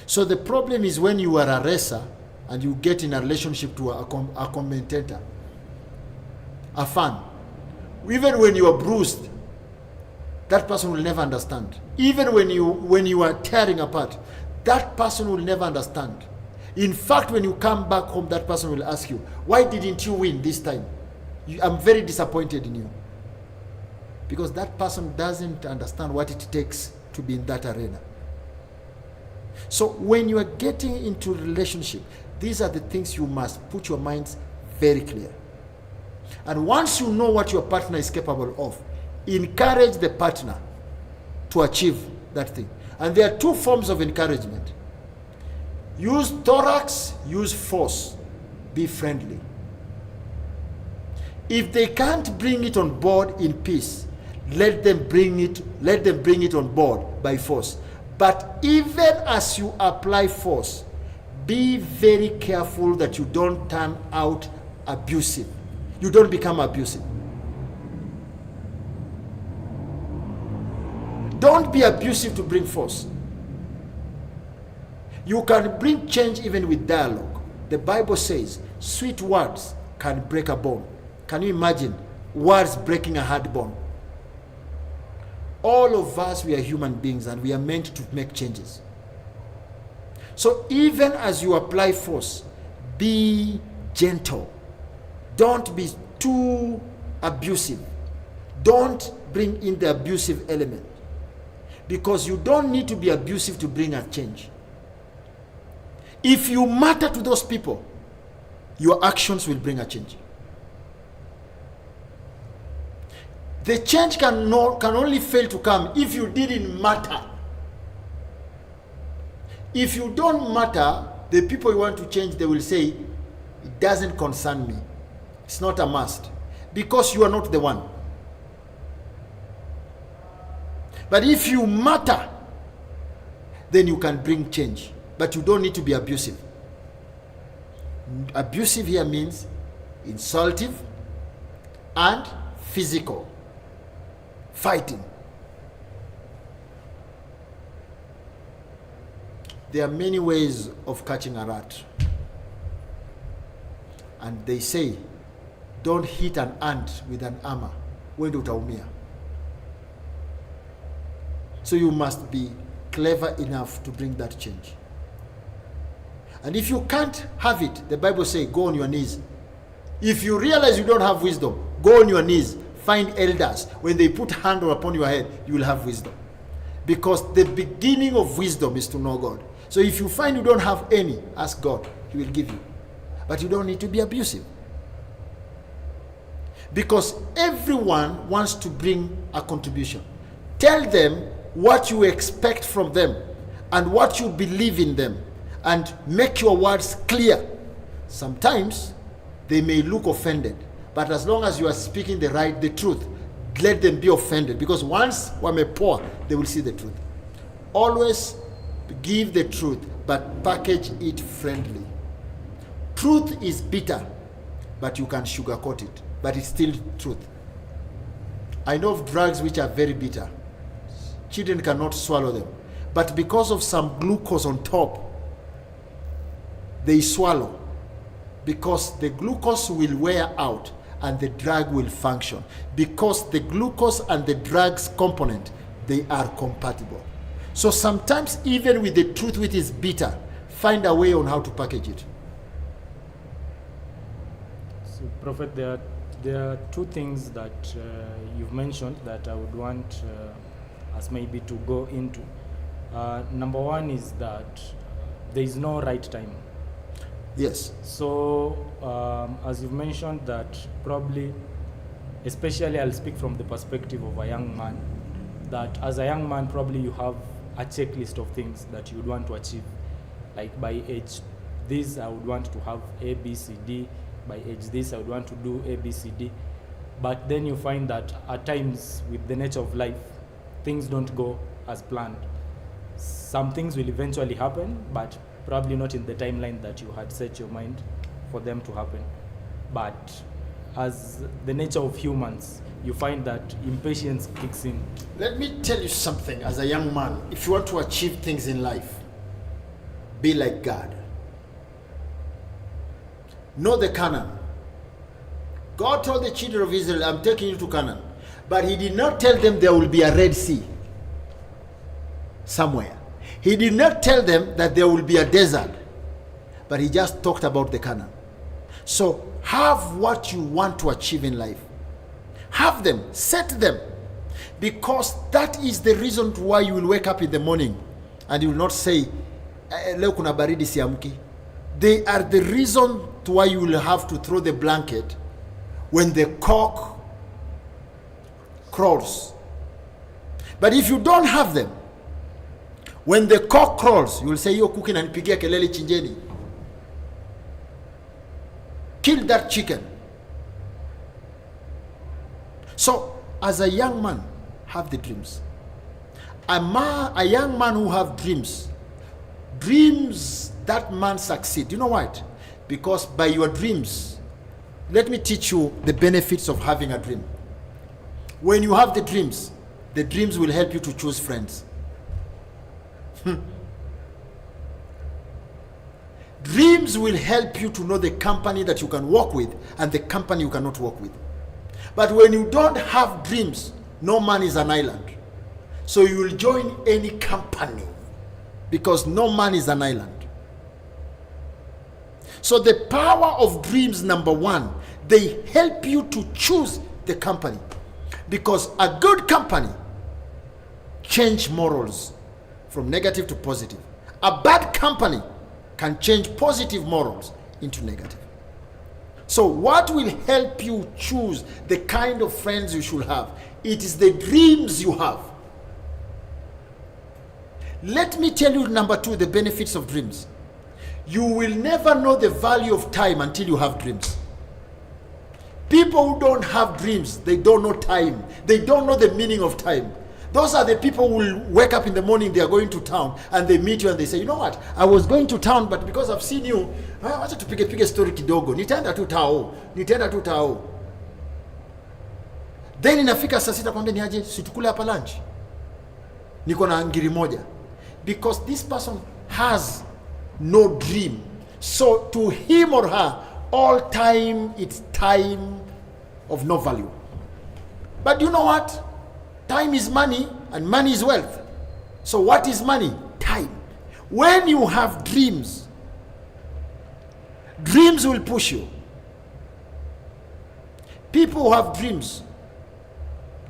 So the problem is when you are a racer and you get in a relationship to a commentator, a fan. Even when you are bruised, that person will never understand. Even when you are tearing apart, that person will never understand. In fact, when you come back home, that person will ask you, why didn't you win this time? I'm very disappointed in you. Because that person doesn't understand what it takes to be in that arena. So when you are getting into a relationship, these are the things you must put your minds very clear. And once you know what your partner is capable of, encourage the partner to achieve that thing. And there are 2 forms of encouragement. Use thorax, use force. Be friendly. If they can't bring it on board in peace, let them bring it on board by force. But even as you apply force, be very careful that you don't turn out abusive. You don't become abusive. Don't be abusive to bring force. You can bring change even with dialogue. The Bible says sweet words can break a bone. Can you imagine words breaking a hard bone? All of us, we are human beings and we are meant to make changes. So even as you apply force, be gentle. Don't be too abusive. Don't bring in the abusive element. Because you don't need to be abusive to bring a change. If you matter to those people, your actions will bring a change. The change can only fail to come if you didn't matter. If you don't matter, the people you want to change, they will say, it doesn't concern me. It's not a must. Because you are not the one. But if you matter, then you can bring change. But you don't need to be abusive. Abusive here means insultive and physical. Fighting. There are many ways of catching a rat. And they say, don't hit an ant with an hammer. Wende utaumia. So you must be clever enough to bring that change. And if you can't have it, the Bible says, go on your knees. If you realize you don't have wisdom, go on your knees. Find elders. When they put hand upon your head, you will have wisdom. Because the beginning of wisdom is to know God. So if you find you don't have any, ask God. He will give you. But you don't need to be abusive. Because everyone wants to bring a contribution. Tell them what you expect from them and what you believe in them. And make your words clear. Sometimes they may look offended. But as long as you are speaking the truth, let them be offended. Because once wamepoa, they will see the truth. Always give the truth, but package it friendly. Truth is bitter, but you can sugarcoat it. But it's still truth. I know of drugs which are very bitter. Children cannot swallow them. But because of some glucose on top, they swallow. Because the glucose will wear out and the drug will function. Because the glucose and the drug's component, they are compatible. So sometimes even with the truth which is bitter, find a way on how to package it. So Prophet, there are 2 things that you've mentioned that I would want us maybe to go into. Number 1 is that there is no right time. Yes. So, as you've mentioned that probably, especially I'll speak from the perspective of a young man, that as a young man, probably you have a checklist of things that you'd want to achieve. Like by age this, I would want to have A, B, C, D. By age this, I would want to do A, B, C, D. But then you find that at times, with the nature of life, things don't go as planned. Some things will eventually happen, but probably not in the timeline that you had set your mind for them to happen. But as the nature of humans, you find that impatience kicks in. Let me tell you something as a young man. If you want to achieve things in life, be like God. Know the Canaan. God told the children of Israel, I'm taking you to Canaan. But he did not tell them there will be a Red Sea somewhere. He did not tell them that there will be a desert. But he just talked about the Canaan. So have what you want to achieve in life. Have them, set them. Because that is the reason why you will wake up in the morning and you will not say, leo kuna baridi siamki. They are the reason why you will have to throw the blanket when the cock crows. But if you don't have them, when the cock crows, you will say, yo cooking and pigia kelele chinjeni. Kill that chicken. So, as a young man, have the dreams. A young man who have dreams, that man succeed. You know what? Because by your dreams, let me teach you the benefits of having a dream. When you have the dreams will help you to choose friends. Dreams will help you to know the company that you can work with and the company you cannot work with. But when you don't have dreams, no man is an island. So you will join any company because no man is an island. So the power of dreams, number one, they help you to choose the company. Because a good company change morals from negative to positive. A bad company can change positive morals into negative. So what will help you choose the kind of friends you should have? It is the dreams you have. Let me tell you, number two, the benefits of dreams. You will never know the value of time until you have dreams. People who don't have dreams, they don't know time. They don't know the meaning of time. Those are the people who will wake up in the morning, they are going to town, and they meet you and they say, you know what, I was going to town, but because I've seen you, wacha tupige story kidogo, nitaenda tu tao. Then inafika saa sita kwambia niaje, situkule hapa lunch. Niko na ngiri moja. Because this person has no dream. So to him or her, all time, it's time of no value. But you know what? Time is money and money is wealth. So what is money? Time. When you have dreams, dreams will push you. People who have dreams,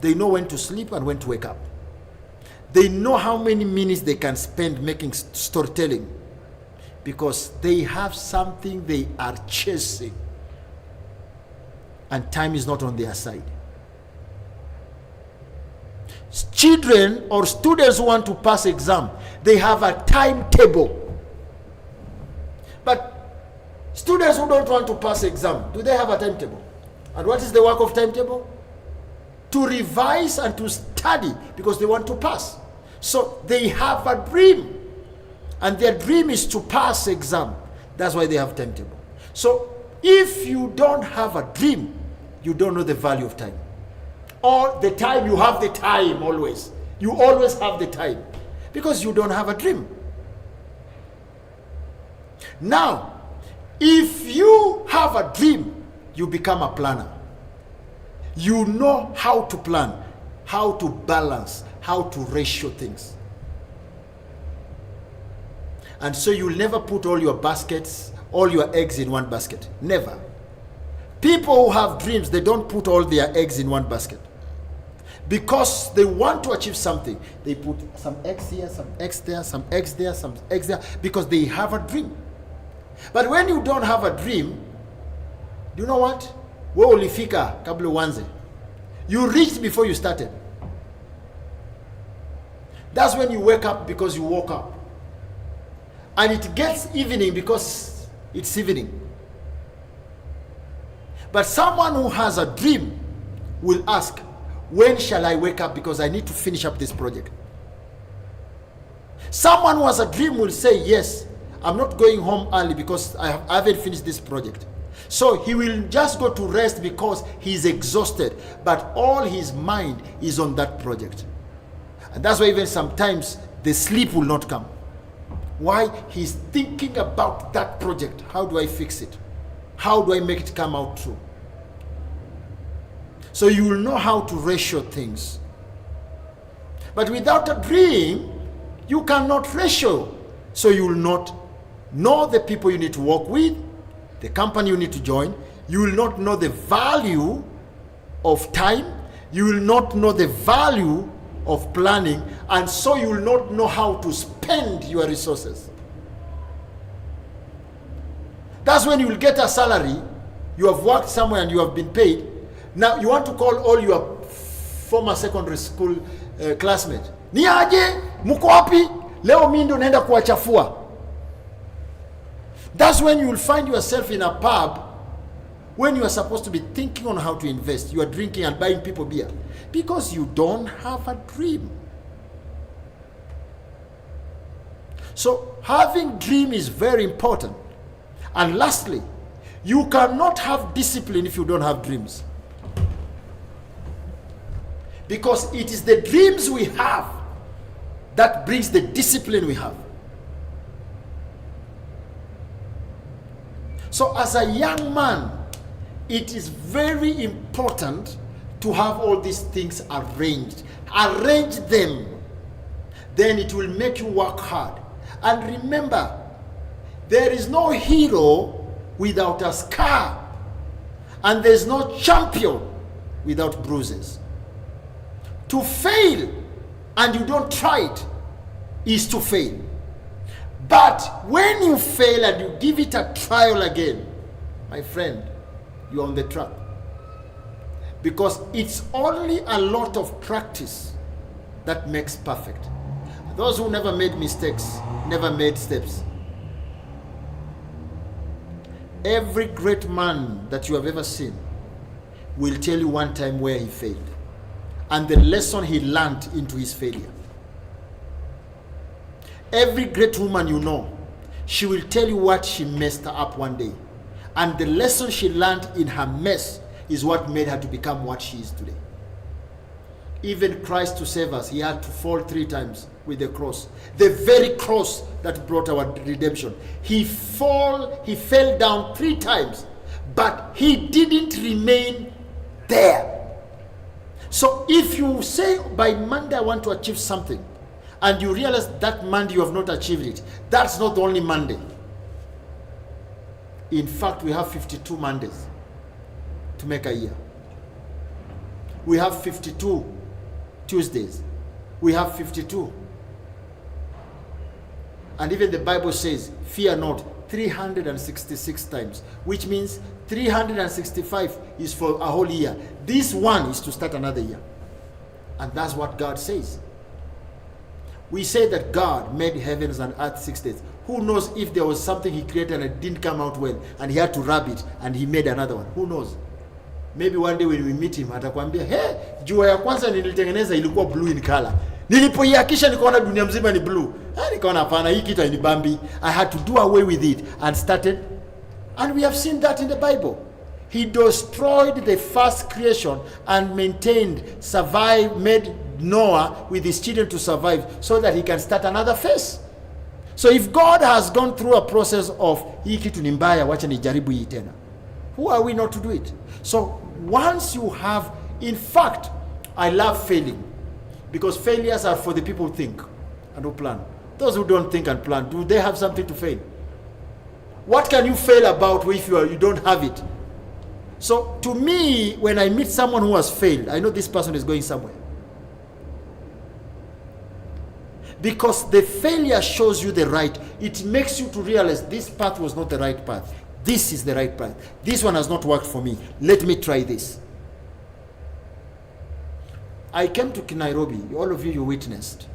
they know when to sleep and when to wake up. They know how many minutes they can spend making storytelling because they have something they are chasing and time is not on their side. Children or students who want to pass exam, they have a timetable. But students who don't want to pass exam, do they have a timetable? And what is the work of timetable? To revise and to study because they want to pass. So they have a dream. And their dream is to pass exam. That's why they have timetable. So if you don't have a dream, you don't know the value of time. All the time, you have the time always. You always have the time because you don't have a dream. Now, if you have a dream, you become a planner. You know how to plan, how to balance, how to ratio things. And so you'll never put all your baskets, all your eggs in one basket. Never. People who have dreams, they don't put all their eggs in one basket. Because they want to achieve something. They put some eggs here, some eggs there, some eggs there, some eggs there. Because they have a dream. But when you don't have a dream, do you know what? Wewe ulifika kabla uanze. You reached before you started. That's when you wake up because you woke up. And it gets evening because it's evening. But someone who has a dream will ask, when shall I wake up because I need to finish up this project? Someone who has a dream will say, yes, I'm not going home early because I haven't finished this project. So he will just go to rest because he's exhausted, but all his mind is on that project. And that's why even sometimes the sleep will not come. Why? He's thinking about that project. How do I fix it? How do I make it come out true? So you will know how to ratio things. But without a dream, you cannot ratio. So you will not know the people you need to work with, the company you need to join. You will not know the value of time. You will not know the value of planning, and so you will not know how to spend your resources. That's when you will get a salary. You have worked somewhere and you have been paid. Now you want to call all your former secondary school classmates. Ni aje, muko wapi? Leo mimi ndo naenda kuwachafua. That's when you will find yourself in a pub when you are supposed to be thinking on how to invest. You are drinking and buying people beer because you don't have a dream. So having dream is very important. And lastly, you cannot have discipline if you don't have dreams. Because it is the dreams we have that brings the discipline we have. So as a young man, it is very important to have all these things arranged. Arrange them. Then it will make you work hard. And remember, there is no hero without a scar. And there is no champion without bruises. To fail and you don't try it is to fail. But when you fail and you give it a trial again, my friend, you're on the track. Because it's only a lot of practice that makes perfect. Those who never made mistakes, never made steps. Every great man that you have ever seen will tell you one time where he failed and the lesson he learned into his failure. Every great woman you know, she will tell you what she messed up one day. And the lesson she learned in her mess is what made her to become what she is today. Even Christ to save us, he had to fall 3 times with the cross. The very cross that brought our redemption. He fell down 3 times, but he didn't remain there. So if you say by Monday I want to achieve something, and you realize that Monday you have not achieved it, that's not the only Monday. In fact, we have 52 Mondays to make a year. We have 52 Tuesdays. We have 52. And even the Bible says, fear not, 366 times, which means 365 is for a whole year. This one is to start another year. And that's what God says. We say that God made heavens and earth 6 days. Who knows if there was something he created and it didn't come out well and he had to rub it and he made another one? Who knows? Maybe one day when we meet him atakwambia, hey, jua ya kwanza nilitengeneza ilikuwa blue in color. Nilipoiakisha nikaona dunia mzima ni blue. Nikaona hapana, hii kitu hainibambi. I had to do away with it and started. And we have seen that in the Bible. He destroyed the first creation and maintained, survived, made Noah with his children to survive so that he can start another phase. So if God has gone through a process of hii kitu ni mbaya, wacha nijaribu hii tena, who are we not to do it? So once you have, in fact, I love failing because failures are for the people who think and who plan. Those who don't think and plan, do they have something to fail? What can you fail about if you don't have it? So to me, when I meet someone who has failed, I know this person is going somewhere. Because the failure shows you the right. It makes you to realize this path was not the right path. This is the right path. This one has not worked for me. Let me try this. I came to Nairobi. All of you witnessed.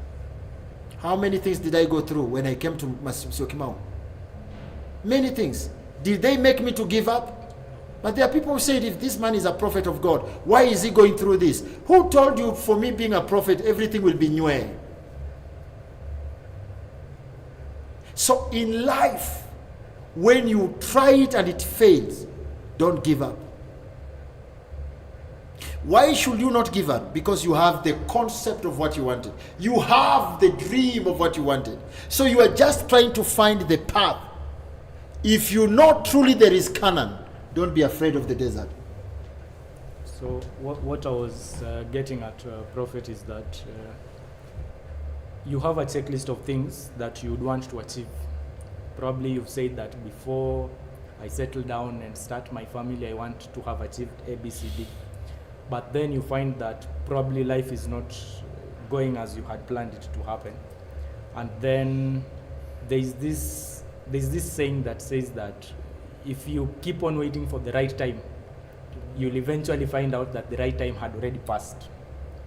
How many things did I go through when I came to Mtishiby? Many things. Did they make me to give up? But there are people who said, if this man is a prophet of God, why is he going through this? Who told you for me being a prophet, everything will be new? So in life, when you try it and it fails, don't give up. Why should you not give up? Because you have the concept of what you wanted. You have the dream of what you wanted. So you are just trying to find the path. If you know truly there is Canaan, don't be afraid of the desert. So what I was getting at, Prophet, is that you have a checklist of things that you would want to achieve. Probably you've said that before I settle down and start my family, I want to have achieved A, B, C, D. But then you find that probably life is not going as you had planned it to happen. And then there's this saying that says that if you keep on waiting for the right time, you'll eventually find out that the right time had already passed,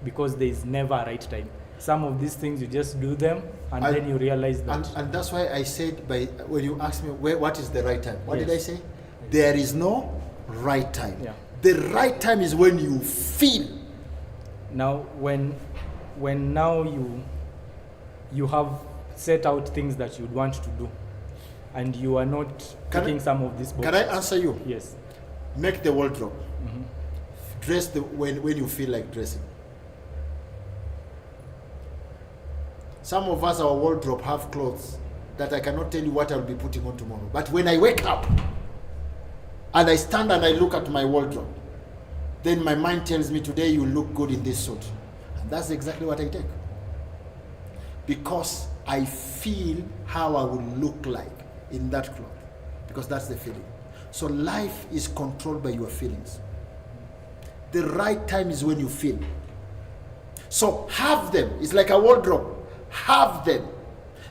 because there is never a right time. Some of these things you just do them, and then you realize that. And that's why I said, when you asked me what is the right time, what Yes. did I say? There is no right time. Yeah. The right time is when you feel. Now, when now you have set out things that you'd want to do, and you are not taking some of these boxes. Can I answer you? Yes. Make the wardrobe. Dress when you feel like dressing. Some of us, our wardrobe have clothes that I cannot tell you what I'll be putting on tomorrow. But when I wake up and I stand and I look at my wardrobe, then my mind tells me, today you look good in this suit. And that's exactly what I take. Because I feel how I will look like in that cloth. Because that's the feeling. So life is controlled by your feelings. The right time is when you feel. So have them. It's like a wardrobe. Have them.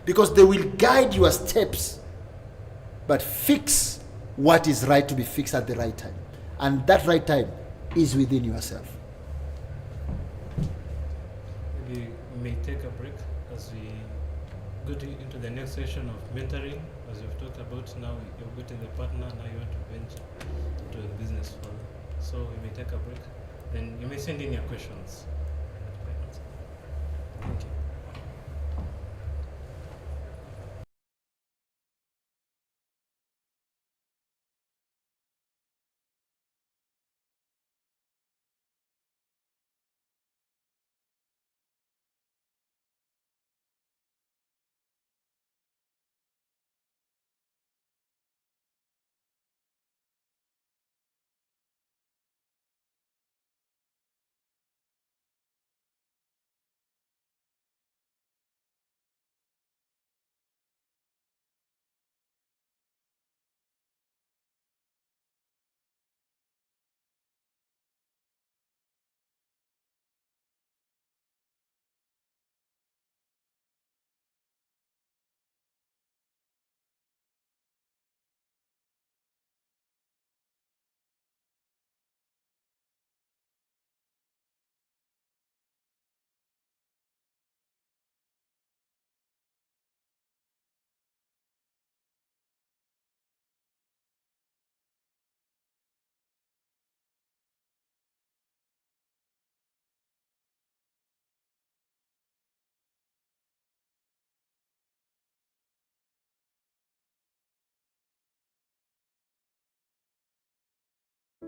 Because they will guide your steps. But fix what is right to be fixed at the right time. And that right time is within yourself. Maybe we may take a break as we go into the next session of mentoring. As we've talked about, now you're getting the partner, now you want to venture into a business further. So we may take a break. Then you may send in your questions. Thank you.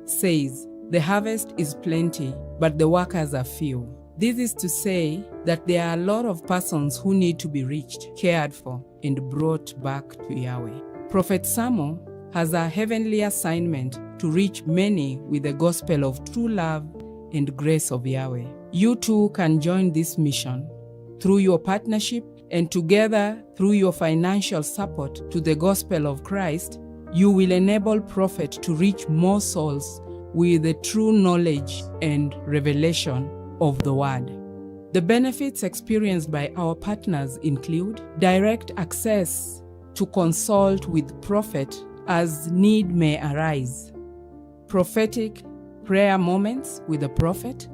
Says, the harvest is plenty, but the workers are few. This is to say that there are a lot of persons who need to be reached, cared for, and brought back to Yahweh. Prophet Samo has a heavenly assignment to reach many with the gospel of true love and grace of Yahweh. You too can join this mission through your partnership, and together through your financial support to the gospel of Christ, you will enable Prophet to reach more souls with the true knowledge and revelation of the Word. The benefits experienced by our partners include direct access to consult with prophet as need may arise, prophetic prayer moments with the prophet,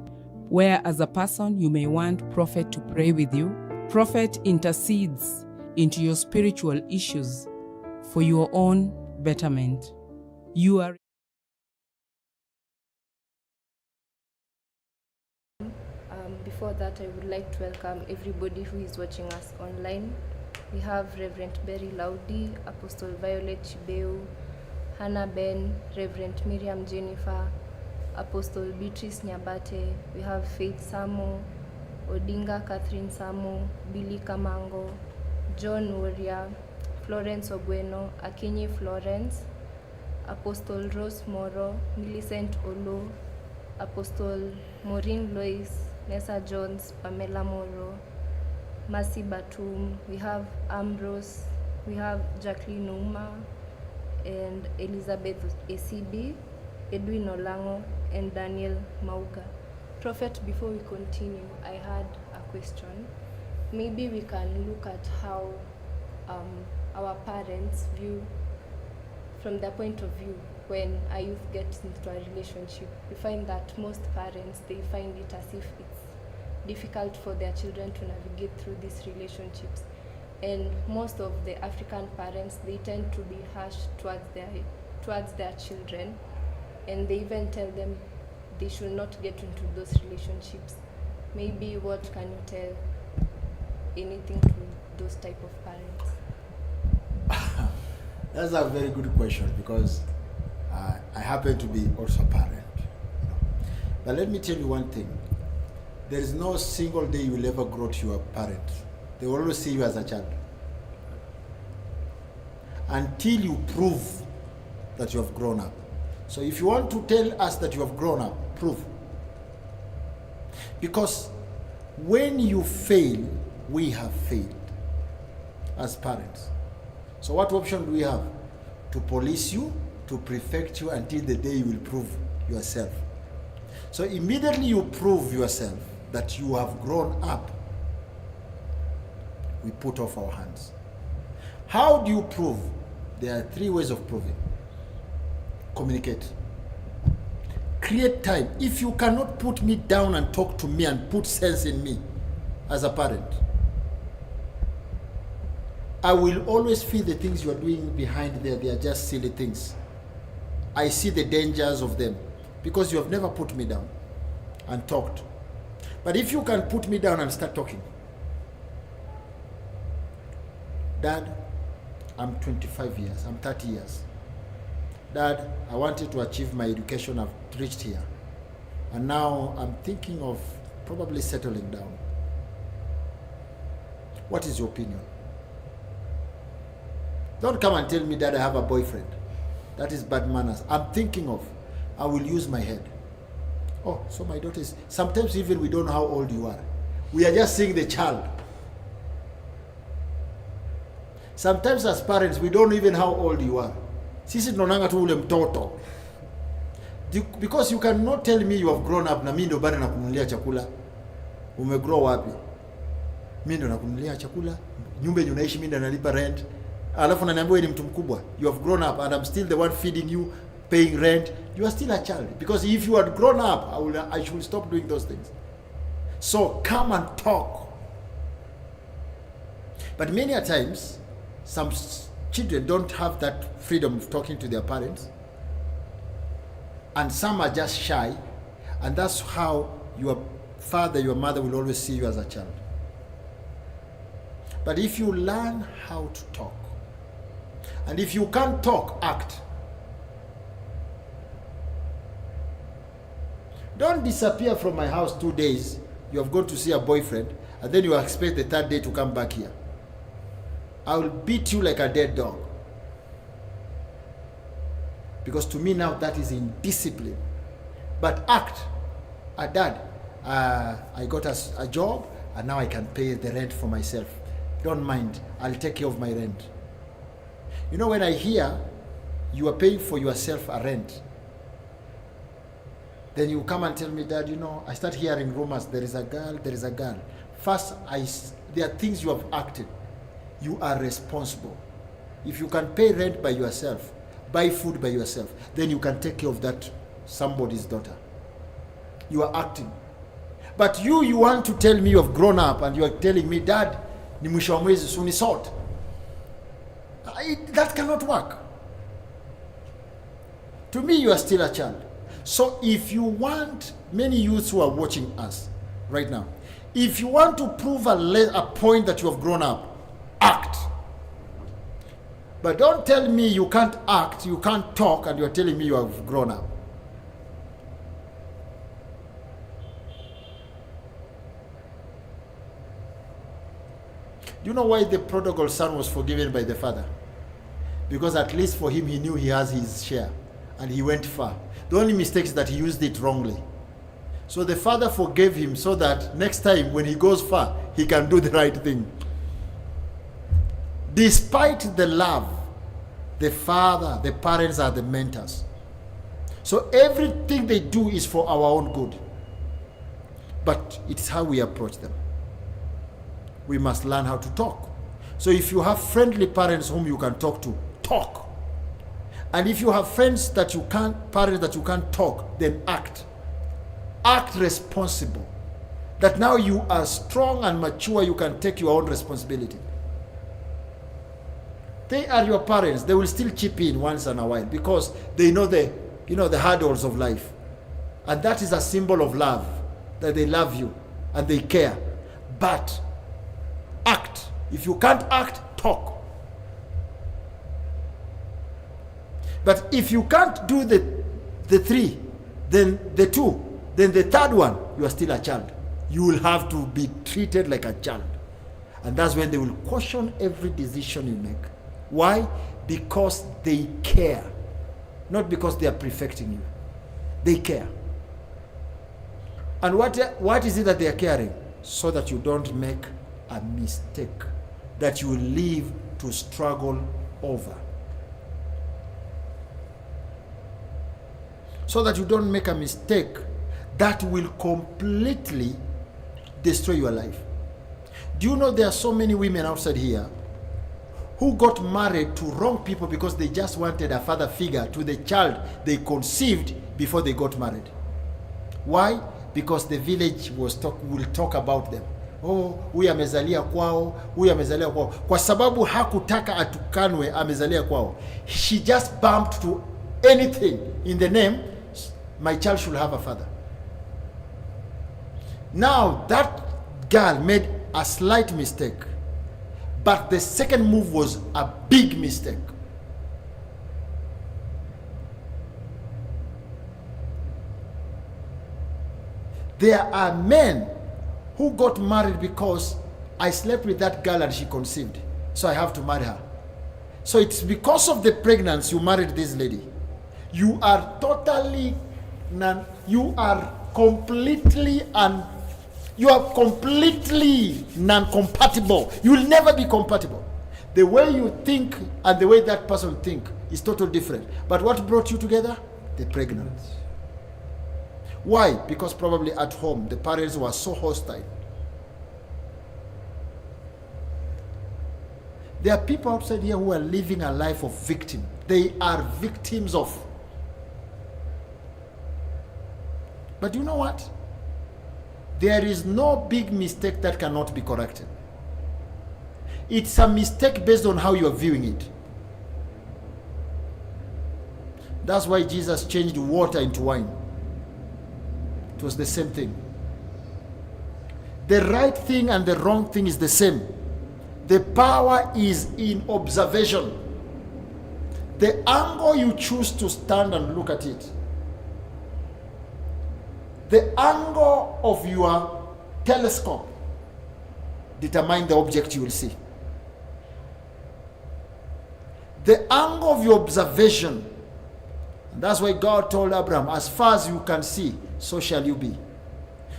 where as a person you may want prophet to pray with you. Prophet intercedes into your spiritual issues for your own betterment. You are Before that, I would like to welcome everybody who is watching us online. We have Reverend Berry Laudi, Apostle Violet Chibeu, Hannah Ben, Reverend Miriam Jennifer, Apostle Beatrice Nyabate. We have Faith Samo, Odinga Catherine Samo, Billy Kamango, John Warrior, Florence Obueno, Akinyi Florence, Apostle Rose Moro, Millicent Olo, Apostle Maureen Lois, Nessa Jones, Pamela Moro, Mercy Batum. We have Ambrose, we have Jacqueline Uma, and Elizabeth ACB, Edwin Olango, and Daniel Mauga. Prophet, before we continue, I had a question. Maybe we can look at how our parents view, from their point of view, when a youth gets into a relationship. We find that most parents, they find it as if it's difficult for their children to navigate through these relationships. And most of the African parents, they tend to be harsh towards their children, and they even tell them they should not get into those relationships. Maybe what can you tell anything to those type of parents? That's a very good question, because I happen to be also a parent. But let me tell you one thing. There is no single day you will ever grow to your parent. They will always see you as a child. Until you prove that you have grown up. So if you want to tell us that you have grown up, prove. Because when you fail, we have failed as parents. So what option do we have? To police you, to protect you until the day you will prove yourself. So immediately you prove yourself that you have grown up, we put off our hands. How do you prove? There are 3 ways of proving. Communicate. Create time. If you cannot put me down and talk to me and put sense in me as a parent, I will always feel the things you are doing behind there. They are just silly things. I see the dangers of them because you have never put me down and talked. But if you can put me down and start talking, Dad, I'm 25 years, I'm 30 years. Dad, I wanted to achieve my education, I've reached here. And now I'm thinking of probably settling down. What is your opinion? Don't come and tell me that I have a boyfriend. That is bad manners. I'm thinking of, I will use my head. Oh, so my daughter is, sometimes even we don't know how old you are. We are just seeing the child. Sometimes as parents, we don't even know how old you are. Sisi tunaonanga tu ule mtoto. Because you cannot tell me you have grown up na mimi ndo bado nakununulia chakula. Umegrow wapi? Mimi ndo nakununulia chakula. Nyumba yenye unaishi mimi ndo nalipa rent. Alafu unaniambia wewe ni mtu mkubwa. You have grown up and I'm still the one feeding you, paying rent. You are still a child. Because if you had grown up, I should stop doing those things. So come and talk. But many a times, some children don't have that freedom of talking to their parents. And some are just shy. And that's how your father, your mother will always see you as a child. But if you learn how to talk, and if you can't talk, act. Don't disappear from my house 2 days. You have gone to see a boyfriend, and then you expect the 3rd day to come back here. I will beat you like a dead dog. Because to me now that is indiscipline. But act. Dad, I got a job, and now I can pay the rent for myself. Don't mind, I'll take care of my rent. You know, when I hear you are paying for yourself a rent, Then you come and tell me, Dad, I start hearing rumors, there is a girl. First, there are things you have acted. You are responsible. If you can pay rent by yourself, buy food by yourself, then you can take care of that somebody's daughter. You are acting. But you want to tell me you have grown up and you are telling me, Dad, ni mwisho wa mwezi suni sort. That cannot work. To me, you are still a child. So if you want, many youths who are watching us right now, if you want to prove a point that you have grown up, act. But don't tell me you can't act, you can't talk, and you're telling me you have grown up. Do you know why the prodigal son was forgiven by the father? Because at least for him, he knew he has his share, and he went far. The only mistake is that he used it wrongly. So the father forgave him so that next time when he goes far, he can do the right thing. Despite the love, the father, the parents are the mentors. So everything they do is for our own good. But it's how we approach them. We must learn how to talk. So if you have friendly parents whom you can talk to, talk. And if you have parents that you can't talk, then act. Act responsible. That now you are strong and mature, you can take your own responsibility. They are your parents. They will still chip in once in a while because they know the hurdles of life. And that is a symbol of love, that they love you and they care. But act. If you can't act, talk. But if you can't do the three, then the two, then the third one, you are still a child. You will have to be treated like a child. And that's when they will caution every decision you make. Why? Because they care. Not because they are perfecting you. They care. And what is it that they are caring? So that you don't make a mistake that you will live to struggle over. So that you don't make a mistake that will completely destroy your life. Do you know there are so many women outside here who got married to wrong people because they just wanted a father figure to the child they conceived before they got married? Why? Because the village will talk about them. Oh, huyu amezalia kwao, huyu amezalia kwao. Kwa sababu hakutaka atukanwe amezalia kwao. She just bumped to anything in the name, my child should have a father. Now that girl made a slight mistake, but the second move was a big mistake. There are men who got married because I slept with that girl and she conceived, so I have to marry her. So it's because of the pregnancy you married this lady. You are completely non-compatible. You will never be compatible. The way you think and the way that person think is totally different. But what brought you together? The pregnancy. Why? Because probably at home the parents were so hostile. There are people outside here who are living a life of victim. They are victims of. But you know what? There is no big mistake that cannot be corrected. It's a mistake based on how you are viewing it. That's why Jesus changed water into wine. It was the same thing. The right thing and the wrong thing is the same. The power is in observation. The angle you choose to stand and look at it. The angle of your telescope determines the object you will see. The angle of your observation. That's why God told Abraham, as far as you can see, so shall you be.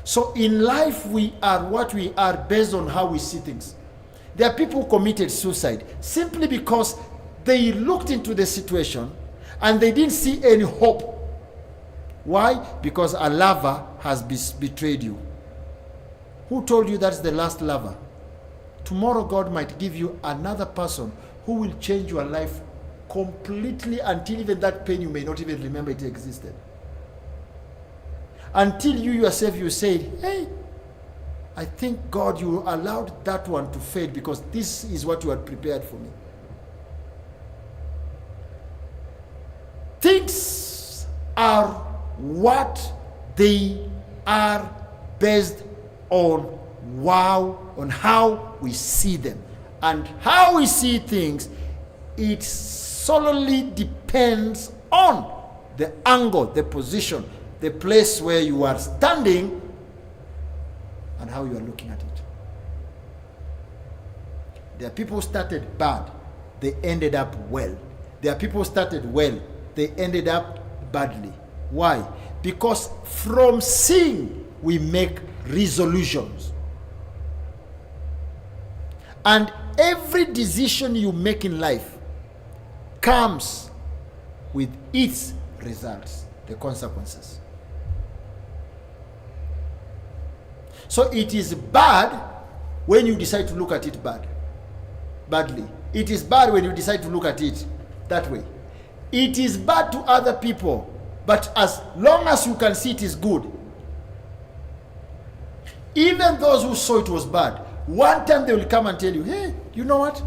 So in life, we are what we are based on how we see things. There are people who committed suicide simply because they looked into the situation and they didn't see any hope Why? Because a lover has betrayed you. Who told you that's the last lover? Tomorrow God might give you another person who will change your life completely, until even that pain you may not even remember it existed. Until you yourself, you say, hey, I think God, you allowed that one to fade because this is what you had prepared for me. Things are what they are based on on how we see them. And how we see things, it solely depends on the angle, the position, the place where you are standing, and how you are looking at it. There are people who started bad, they ended up well. There are people who started well, they ended up badly. Why? Because from seeing, we make resolutions. And every decision you make in life comes with its results, the consequences. So it is bad when you decide to look at it badly. It is bad when you decide to look at it that way. It is bad to other people, but as long as you can see it is good. Even those who saw it was bad, one time they will come and tell you, hey, you know what?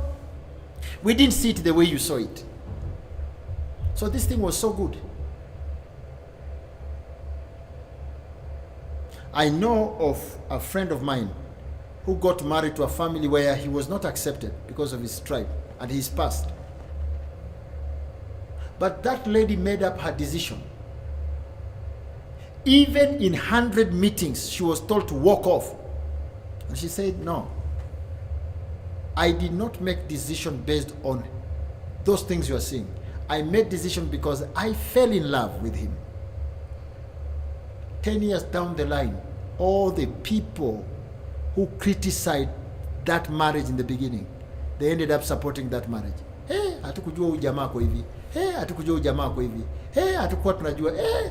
We didn't see it the way you saw it. So this thing was so good. I know of a friend of mine who got married to a family where he was not accepted because of his tribe and his past. But that lady made up her decision. Even in 100 meetings, she was told to walk off. And she said, no, I did not make decision based on those things you are seeing. I made decision because I fell in love with him. 10 years down the line, all the people who criticized that marriage in the beginning, they ended up supporting that marriage. Hey, hatukujua huyu jamaa kwa hivi. Hey, hatukujua huyu jamaa kwa hivi. Hey, hatukuwa tunajua. Hey,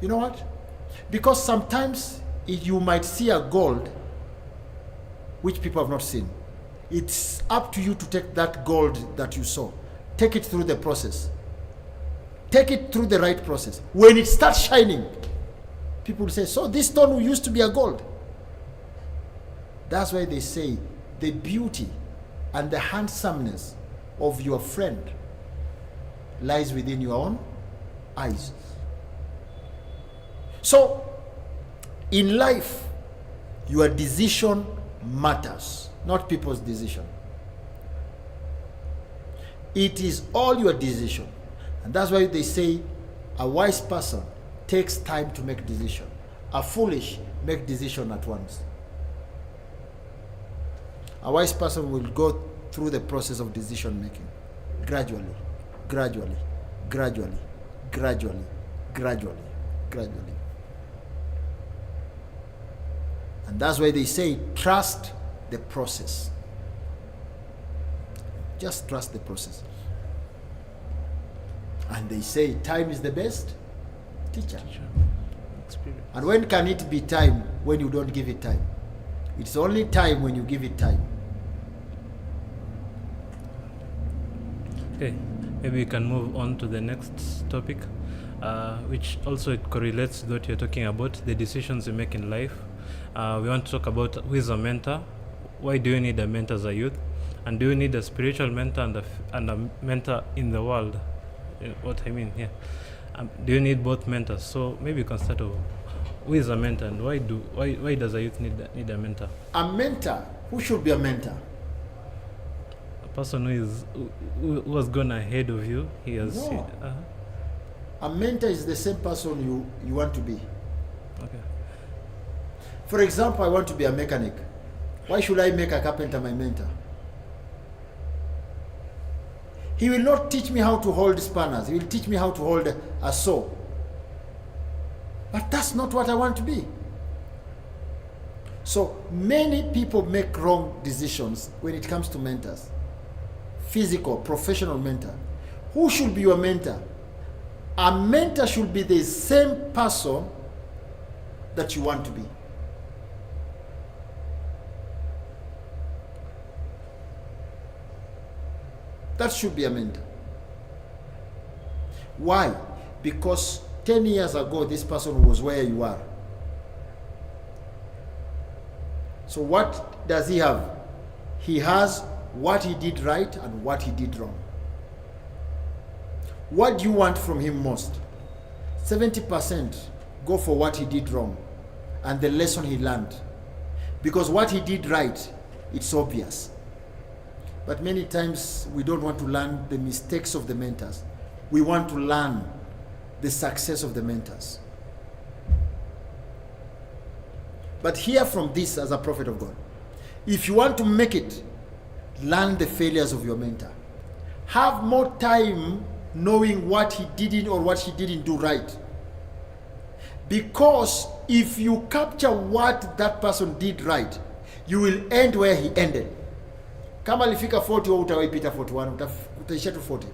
you know what? Because sometimes you might see a gold which people have not seen. It's up to you to take that gold that you saw. Take it through the process. Take it through the right process. When it starts shining, people say, so this stone used to be a gold. That's why they say the beauty and the handsomeness of your friend lies within your own eyes. So, in life, your decision matters, not people's decision. It is all your decision. And that's why they say a wise person takes time to make decision. A foolish make decision at once. A wise person will go through the process of decision making. Gradually, gradually, gradually, gradually, gradually, gradually. And that's why they say, trust the process. Just trust the process. And they say, time is the best teacher. Experience. And when can it be time when you don't give it time? It's only time when you give it time. Okay, maybe we can move on to the next topic, which also correlates with what you're talking about, the decisions you make in life. We want to talk about who is a mentor, why do you need a mentor as a youth, and do you need a spiritual mentor and a mentor in the world? What I mean here. Do you need both mentors? So maybe you can start off. Who is a mentor, and why does a youth need a mentor? A mentor? Who should be a mentor? A person who has gone ahead of you. He has. No. A mentor is the same person you want to be. Okay. For example, I want to be a mechanic. Why should I make a carpenter my mentor? He will not teach me how to hold spanners. He will teach me how to hold a saw. But that's not what I want to be. So many people make wrong decisions when it comes to mentors. Physical, professional mentor. Who should be your mentor? A mentor should be the same person that you want to be. That should be a mentor. Why? Because 10 years ago, this person was where you are. So what does he have? He has what he did right and what he did wrong. What do you want from him most? 70% go for what he did wrong and the lesson he learned. Because what he did right, it's obvious. But many times we don't want to learn the mistakes of the mentors. We want to learn the success of the mentors. But hear from this as a prophet of God. If you want to make it, learn the failures of your mentor. Have more time knowing what he didn't or what he didn't do right. Because if you capture what that person did right, you will end where he ended. Kama alifika 40 au utawaipita 41, utaisha to 40.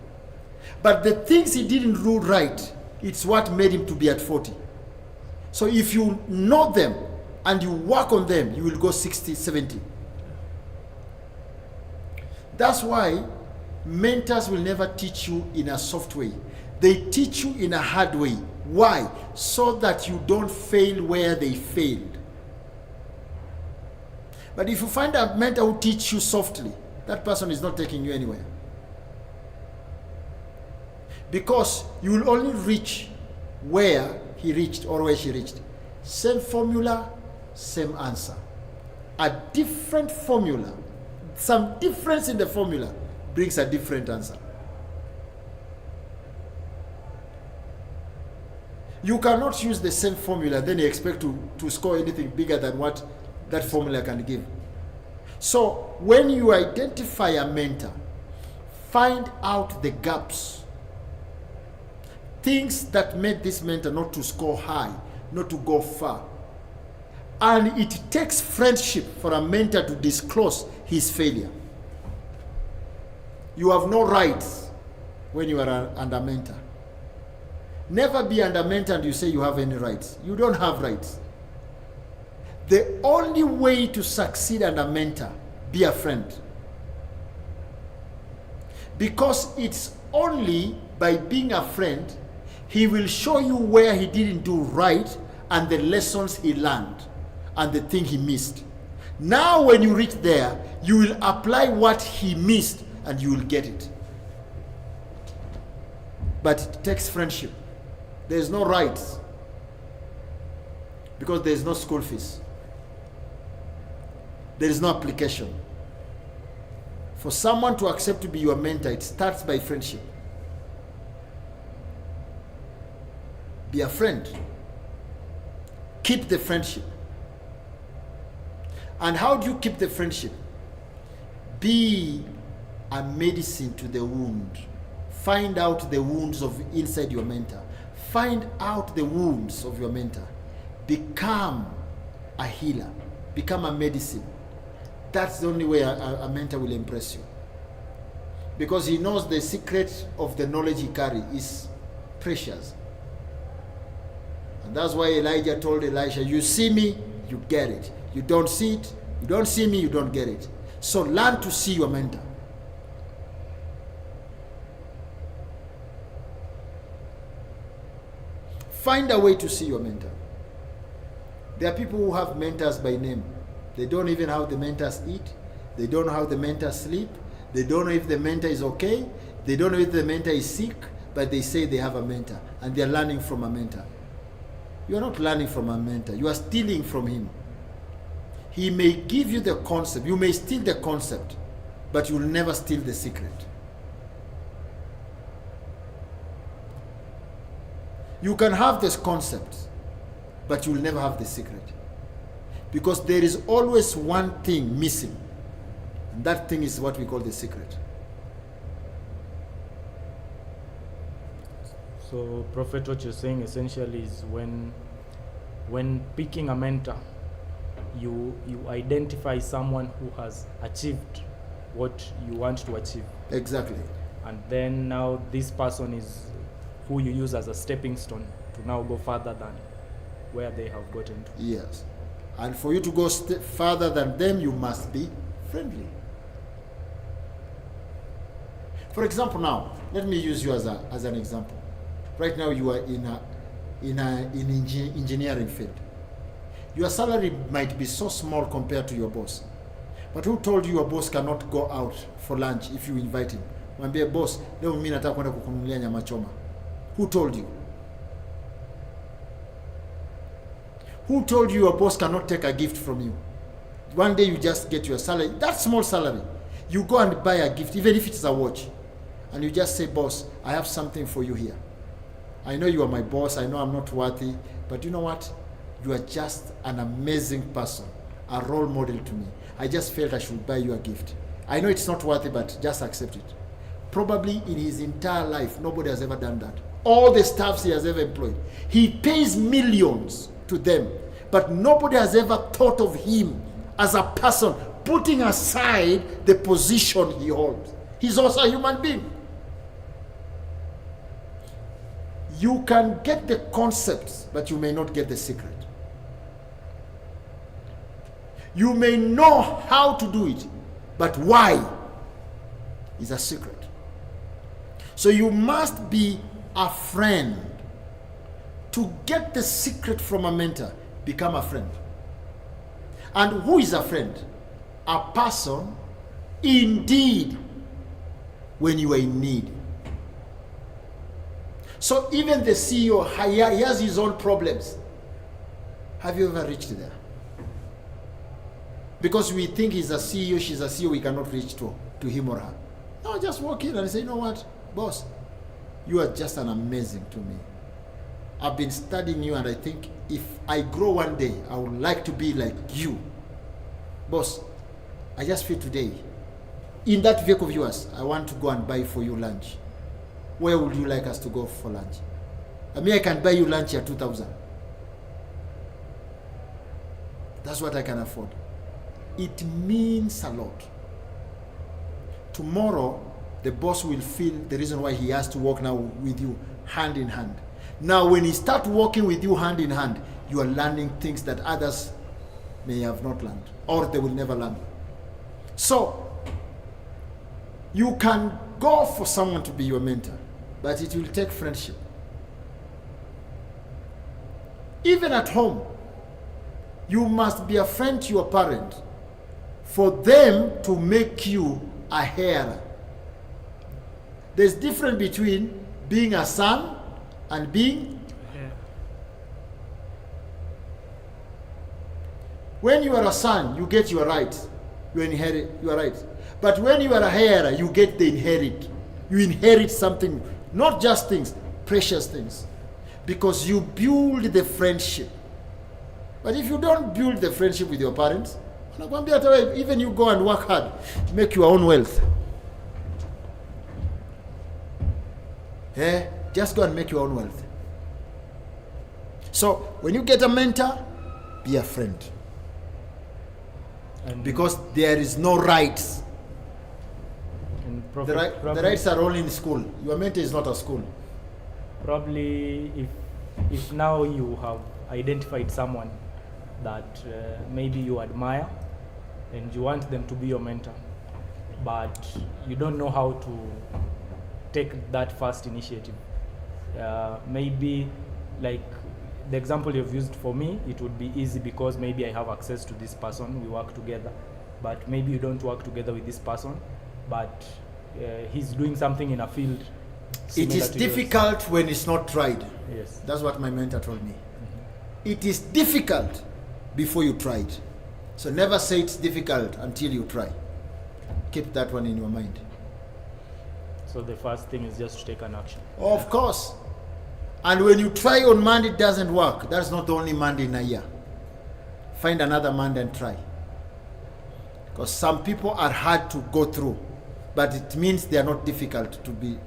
But the things he didn't do right, it's what made him to be at 40. So if you know them and you work on them, you will go 60, 70. That's why mentors will never teach you in a soft way. They teach you in a hard way. Why? So that you don't fail where they failed. But if you find a mentor who teaches you softly, that person is not taking you anywhere. Because you will only reach where he reached or where she reached. Same formula, same answer. A different formula, some difference in the formula brings a different answer. You cannot use the same formula then you expect to score anything bigger than what that formula can give. So when you identify a mentor, find out the gaps. Things that made this mentor not to score high, not to go far. And it takes friendship for a mentor to disclose his failure. You have no rights when you are under mentor. Never be under mentor and you say you have any rights. You don't have rights. The only way to succeed under mentor, be a friend. Because it's only by being a friend, he will show you where he didn't do right and the lessons he learned and the thing he missed. Now when you reach there, you will apply what he missed and you will get it. But it takes friendship. There is no rights because there is no school fees. There is no application. For someone to accept to be your mentor, it starts by friendship. Be a friend. Keep the friendship. And how do you keep the friendship? Be a medicine to the wound. Find out the wounds of inside your mentor. Find out the wounds of your mentor. Become a healer. Become a medicine. That's the only way a mentor will impress you. Because he knows the secret of the knowledge he carries is precious. And that's why Elijah told Elisha, you see me, you get it. You don't see it, you don't see me, you don't get it. So learn to see your mentor. Find a way to see your mentor. There are people who have mentors by name. They don't even know how the mentors eat. They don't know how the mentors sleep. They don't know if the mentor is okay. They don't know if the mentor is sick, but they say they have a mentor and they are learning from a mentor. You are not learning from a mentor. You are stealing from him. He may give you the concept. You may steal the concept, but you will never steal the secret. You can have this concept, but you will never have the secret. Because there is always one thing missing. And that thing is what we call the secret. So, Prophet, what you're saying essentially is when picking a mentor, you identify someone who has achieved what you want to achieve. Exactly. And then now this person is who you use as a stepping stone to now go further than where they have gotten to. Yes. And for you to go further than them, you must be friendly. For example, now, let me use you as an example. Right now, you are in engineering field. Your salary might be so small compared to your boss. But who told you your boss cannot go out for lunch if you invite him? Mwambie boss, leo mimi nataka kwenda kukununulia nyama choma. Who told you? Who told you your boss cannot take a gift from you? One day you just get your salary, that small salary. You go and buy a gift, even if it's a watch. And you just say, boss, I have something for you here. I know you are my boss, I know I'm not worthy, but you know what? You are just an amazing person, a role model to me. I just felt I should buy you a gift. I know it's not worthy, but just accept it. Probably in his entire life, nobody has ever done that. All the staffs he has ever employed, he pays millions to them, but nobody has ever thought of him as a person, putting aside the position he holds. He's also a human being. You can get the concepts, but you may not get the secret. You may know how to do it, but why is a secret. So you must be a friend. To get the secret from a mentor, become a friend. And who is a friend? A person indeed when you are in need. So even the CEO, he has his own problems. Have you ever reached there? Because we think he's a CEO, she's a CEO, we cannot reach to him or her. No, just walk in and say, you know what, boss, you are just an amazing to me. I've been studying you, and I think if I grow one day, I would like to be like you. Boss, I just feel today, in that vehicle of yours, I want to go and buy for you lunch. Where would you like us to go for lunch? I mean, I can buy you lunch at 2,000. That's what I can afford. It means a lot. Tomorrow, the boss will feel the reason why he has to work now with you hand in hand. Now, when he starts working with you hand in hand, you are learning things that others may have not learned, or they will never learn. So, you can go for someone to be your mentor, but it will take friendship. Even at home, you must be a friend to your parent for them to make you a heir. There's difference between being a son and being when you are a son, you get your rights. You inherit your rights. But when you are a heir, you get the inherit. You inherit something, not just things, precious things. Because you build the friendship. But if you don't build the friendship with your parents, even you go and work hard, make your own wealth. Just go and make your own wealth. So when you get a mentor, be a friend. And because there is no rights. The rights are all in school. Your mentor is not a school. Probably if now you have identified someone that maybe you admire and you want them to be your mentor, but you don't know how to take that first initiative. Maybe like the example you've used for me, it would be easy because maybe I have access to this person, we work together. But maybe you don't work together with this person, but he's doing something in a field. It is difficult when it's not tried. Yes. That's what my mentor told me. Mm-hmm. It is difficult before you try it. So never say it's difficult until you try. Keep that one in your mind. So the first thing is just to take an action. Of course. And when you try on Monday, it doesn't work. That's not the only Monday in a year. Find another Monday and try. Because some people are hard to go through, but it means they are not difficult to be.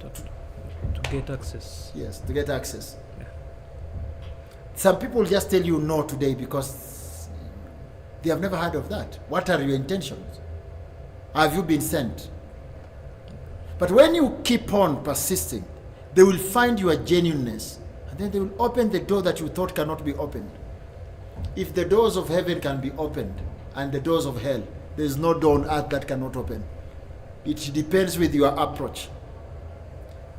To get access. Yes, to get access. Yeah. Some people just tell you no today because they have never heard of that. What are your intentions? Have you been sent? But when you keep on persisting, They will find your genuineness, and then they will open the door that you thought cannot be opened. If the doors of heaven can be opened and the doors of hell, there is no door on earth that cannot open. It depends with your approach.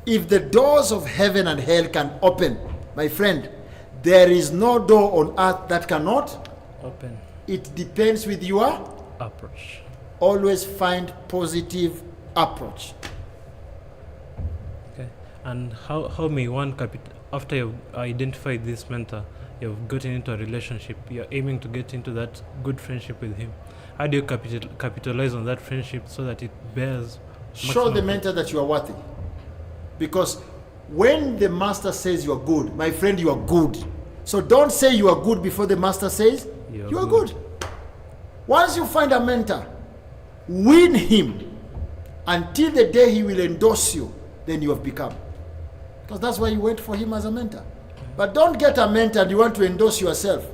If the doors of heaven and hell can open, my friend, there is no door on earth that cannot Open. It depends with your Approach. always find positive approach. Okay. And how may one after you've identified this mentor, you've gotten into a relationship, you're aiming to get into that good friendship with him. How do you capitalize on that friendship so that it bears? Show the mentor that you are worthy. Because when the master says you are good, my friend, you are good. So don't say you are good before the master says you are good. Once you find a mentor, win him until the day he will endorse you, then you have become. Because that's why you went for him as a mentor. But don't get a mentor and you want to endorse yourself.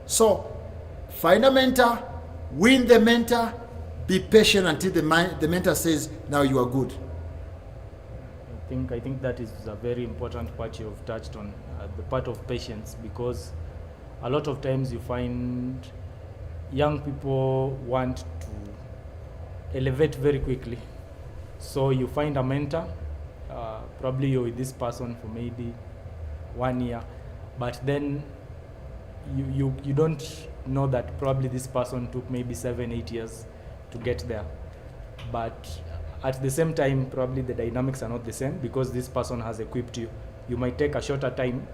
So find a mentor, win the mentor, be patient until the mentor says, now you are good. I think that is a very important part you've touched on, the part of patience, because a lot of times you find young people want to elevate very quickly. So you find a mentor, probably you're with this person for maybe 1 year, but then you don't know that probably this person took maybe 7-8 years to get there. But at the same time, probably the dynamics are not the same because this person has equipped you. You might take a shorter time,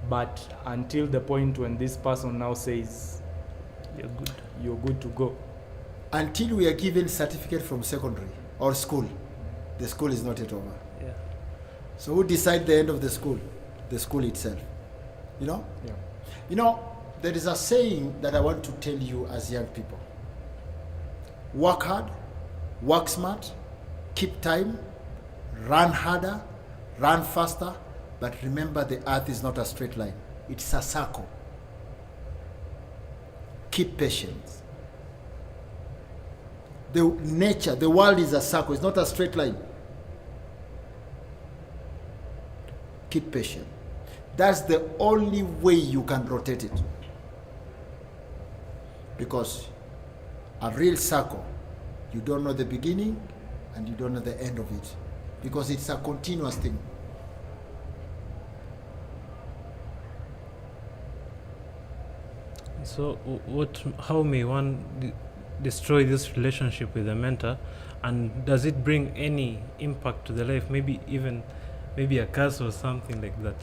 but until the point when this person now says, you're good to go. Until we are given certificate from secondary or school, the school is not yet over. Yeah. So who decides the end of the school? The school itself. You know? Yeah. You know, there is a saying that I want to tell you as young people. Work hard, work smart, keep time, run harder, run faster, but remember the earth is not a straight line. It's a circle. Keep patience. The world is a circle. It's not a straight line. Keep patient. That's the only way you can rotate it. Because a real circle, you don't know the beginning and you don't know the end of it. Because it's a continuous thing. So how may one destroy this relationship with a mentor, and does it bring any impact to the life, maybe a curse or something like that?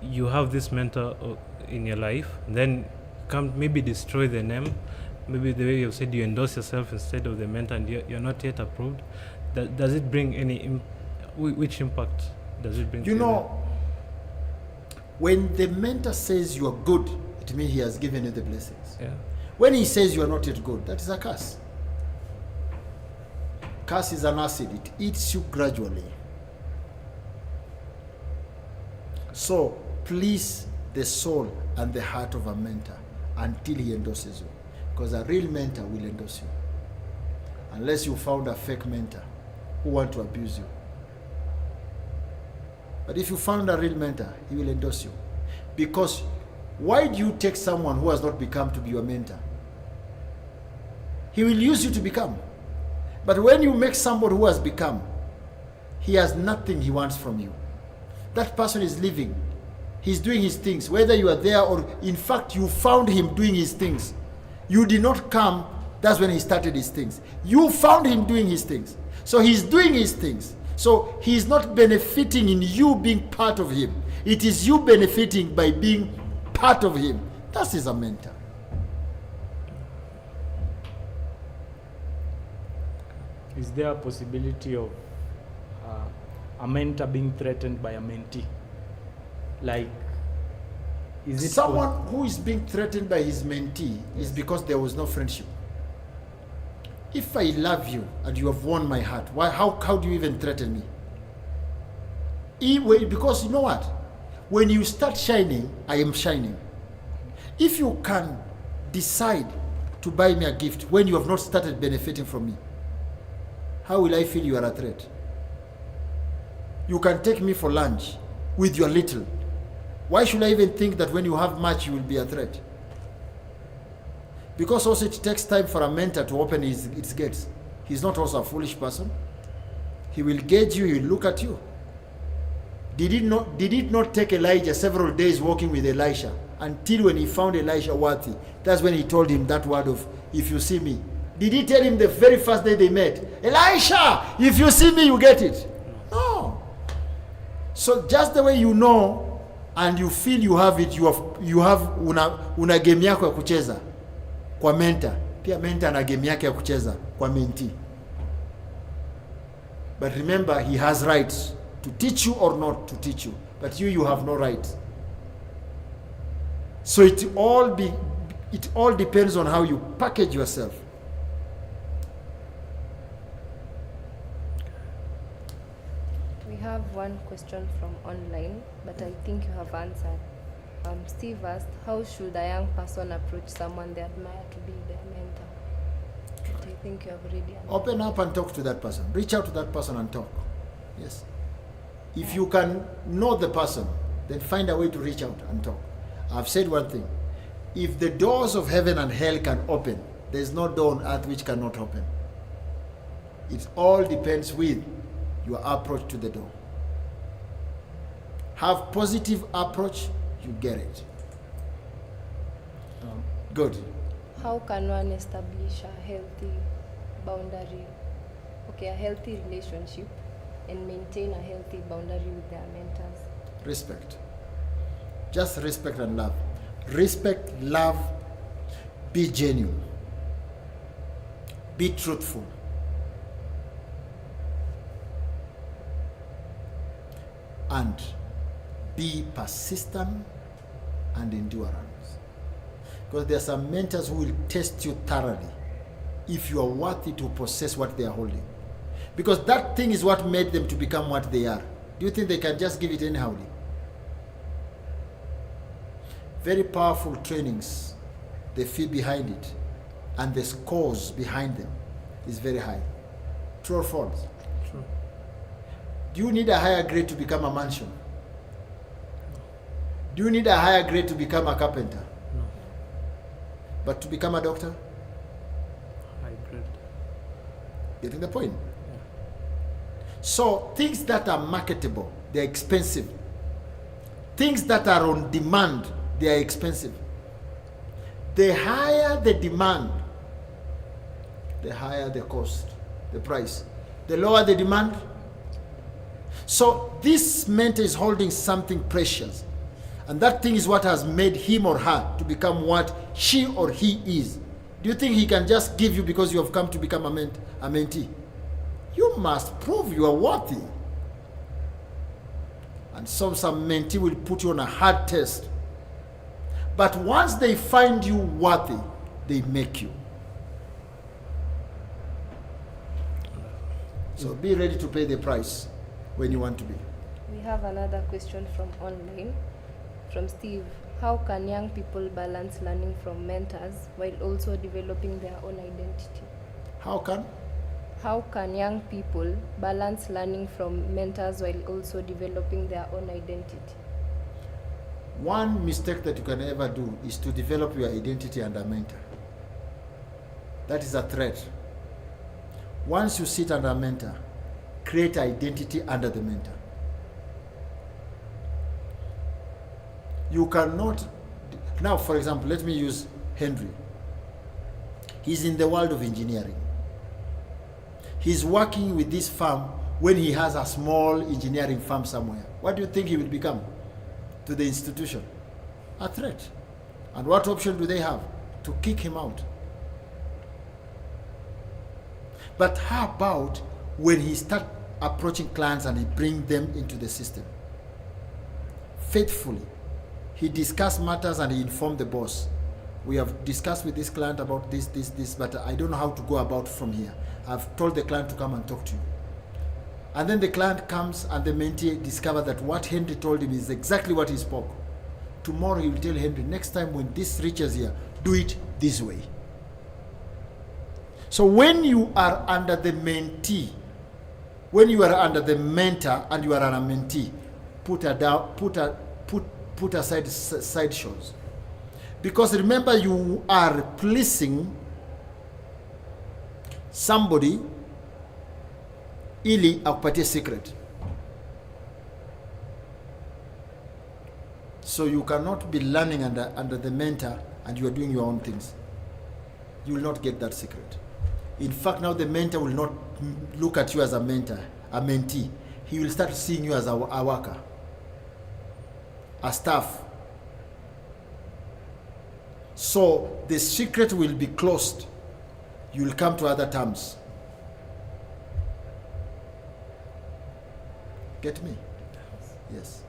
You have this mentor in your life, then come maybe destroy the name, maybe the way you said you endorse yourself instead of the mentor and you're not yet approved. Does it bring any which impact does it bring? You know, when the mentor says you are good, it means he has given you the blessings. Yeah. When he says you are not yet good, that is a curse. Curse is an acid. It eats you gradually. So please the soul and the heart of a mentor until he endorses you. Because a real mentor will endorse you. Unless you found a fake mentor who want to abuse you. But if you found a real mentor, he will endorse you. Because why do you take someone who has not become to be your mentor? He will use you to become. But when you make somebody who has become, he has nothing he wants from you. That person is living. He's doing his things. Whether you are there or, in fact, you found him doing his things. You did not come, that's when he started his things. You found him doing his things. So he's doing his things. So he's not benefiting in you being part of him. It is you benefiting by being part of him. That is a mentor. Is there a possibility of a mentor being threatened by a mentee? Like, is it someone who is being threatened by his mentee is because there was no friendship. If I love you and you have won my heart, how do you even threaten me? Because you know what? When you start shining, I am shining. If you can decide to buy me a gift when you have not started benefiting from me, how will I feel you are a threat? You can take me for lunch with your little. Why should I even think that when you have much, you will be a threat? Because also it takes time for a mentor to open its gates. He's not also a foolish person. He will gauge you, he will look at you. Did it not take Elijah several days walking with Elisha until when he found Elisha worthy? That's when he told him that word of, if you see me. Did he tell him the very first day they met, Elisha, if you see me, you get it? No. So just the way you know and you feel you have it, you have una game yako ya kucheza kwa mentor. Pia mentor ana game yake ya kucheza kwa mentee. But remember, he has rights to teach you or not to teach you. But you have no rights. So it all depends on how you package yourself. We have one question from online, but I think you have answered. Steve asked, how should a young person approach someone they admire to be their mentor? I think you have already answered. Open up and talk to that person. Reach out to that person and talk. Yes. If you can know the person, then find a way to reach out and talk. I've said one thing. If the doors of heaven and hell can open, there's no door on earth which cannot open. It all depends with your approach to the door. Have positive approach, you get it. Good. How can one establish a healthy boundary, a healthy relationship, and maintain a healthy boundary with their mentors? Respect. Just respect and love. Respect, love, be genuine. Be truthful. And be persistent and endurance. Because there are some mentors who will test you thoroughly if you are worthy to possess what they are holding. Because that thing is what made them to become what they are. Do you think they can just give it anyhow? Very powerful trainings, the fee behind it and the scores behind them is very high. True or false? True. Do you need a higher grade to become a mansion? Do you need a higher grade to become a carpenter? No. But to become a doctor? High grade. Getting the point? Yeah. So things that are marketable, they're expensive. Things that are on demand, they are expensive. The higher the demand, the higher the cost, the price. The lower the demand. So this mentor is holding something precious. And that thing is what has made him or her to become what she or he is. Do you think he can just give you because you have come to become a mentee? You must prove you are worthy. And some mentee will put you on a hard test. But once they find you worthy, they make you. So be ready to pay the price when you want to be. We have another question from online, from Steve. How can young people balance learning from mentors while also developing their own identity? How can young people balance learning from mentors while also developing their own identity? One mistake that you can ever do is to develop your identity under a mentor. That is a threat. Once you sit under a mentor, create identity under the mentor. You cannot. Now, for example, let me use Henry. He's in the world of engineering. He's working with this firm when he has a small engineering firm somewhere. What do you think he will become to the institution? A threat. And what option do they have? To kick him out. But how about when he starts approaching clients and he brings them into the system? Faithfully, he discussed matters and he informed the boss. We have discussed with this client about this, but I don't know how to go about from here. I've told the client to come and talk to you. And then the client comes and the mentee discovers that what Henry told him is exactly what he spoke. Tomorrow he will tell Henry, next time when this reaches here, do it this way. So when you are under the mentee, when you are under the mentor and you are a mentee, put aside side shows. Because remember, you are pleasing somebody ili akupatie secret. So you cannot be learning under the mentor and you are doing your own things. You will not get that secret. In fact, now the mentor will not look at you as a mentor, a mentee. He will start seeing you as a worker, a staff. So the secret will be closed. You will come to other terms. Get me? Yes.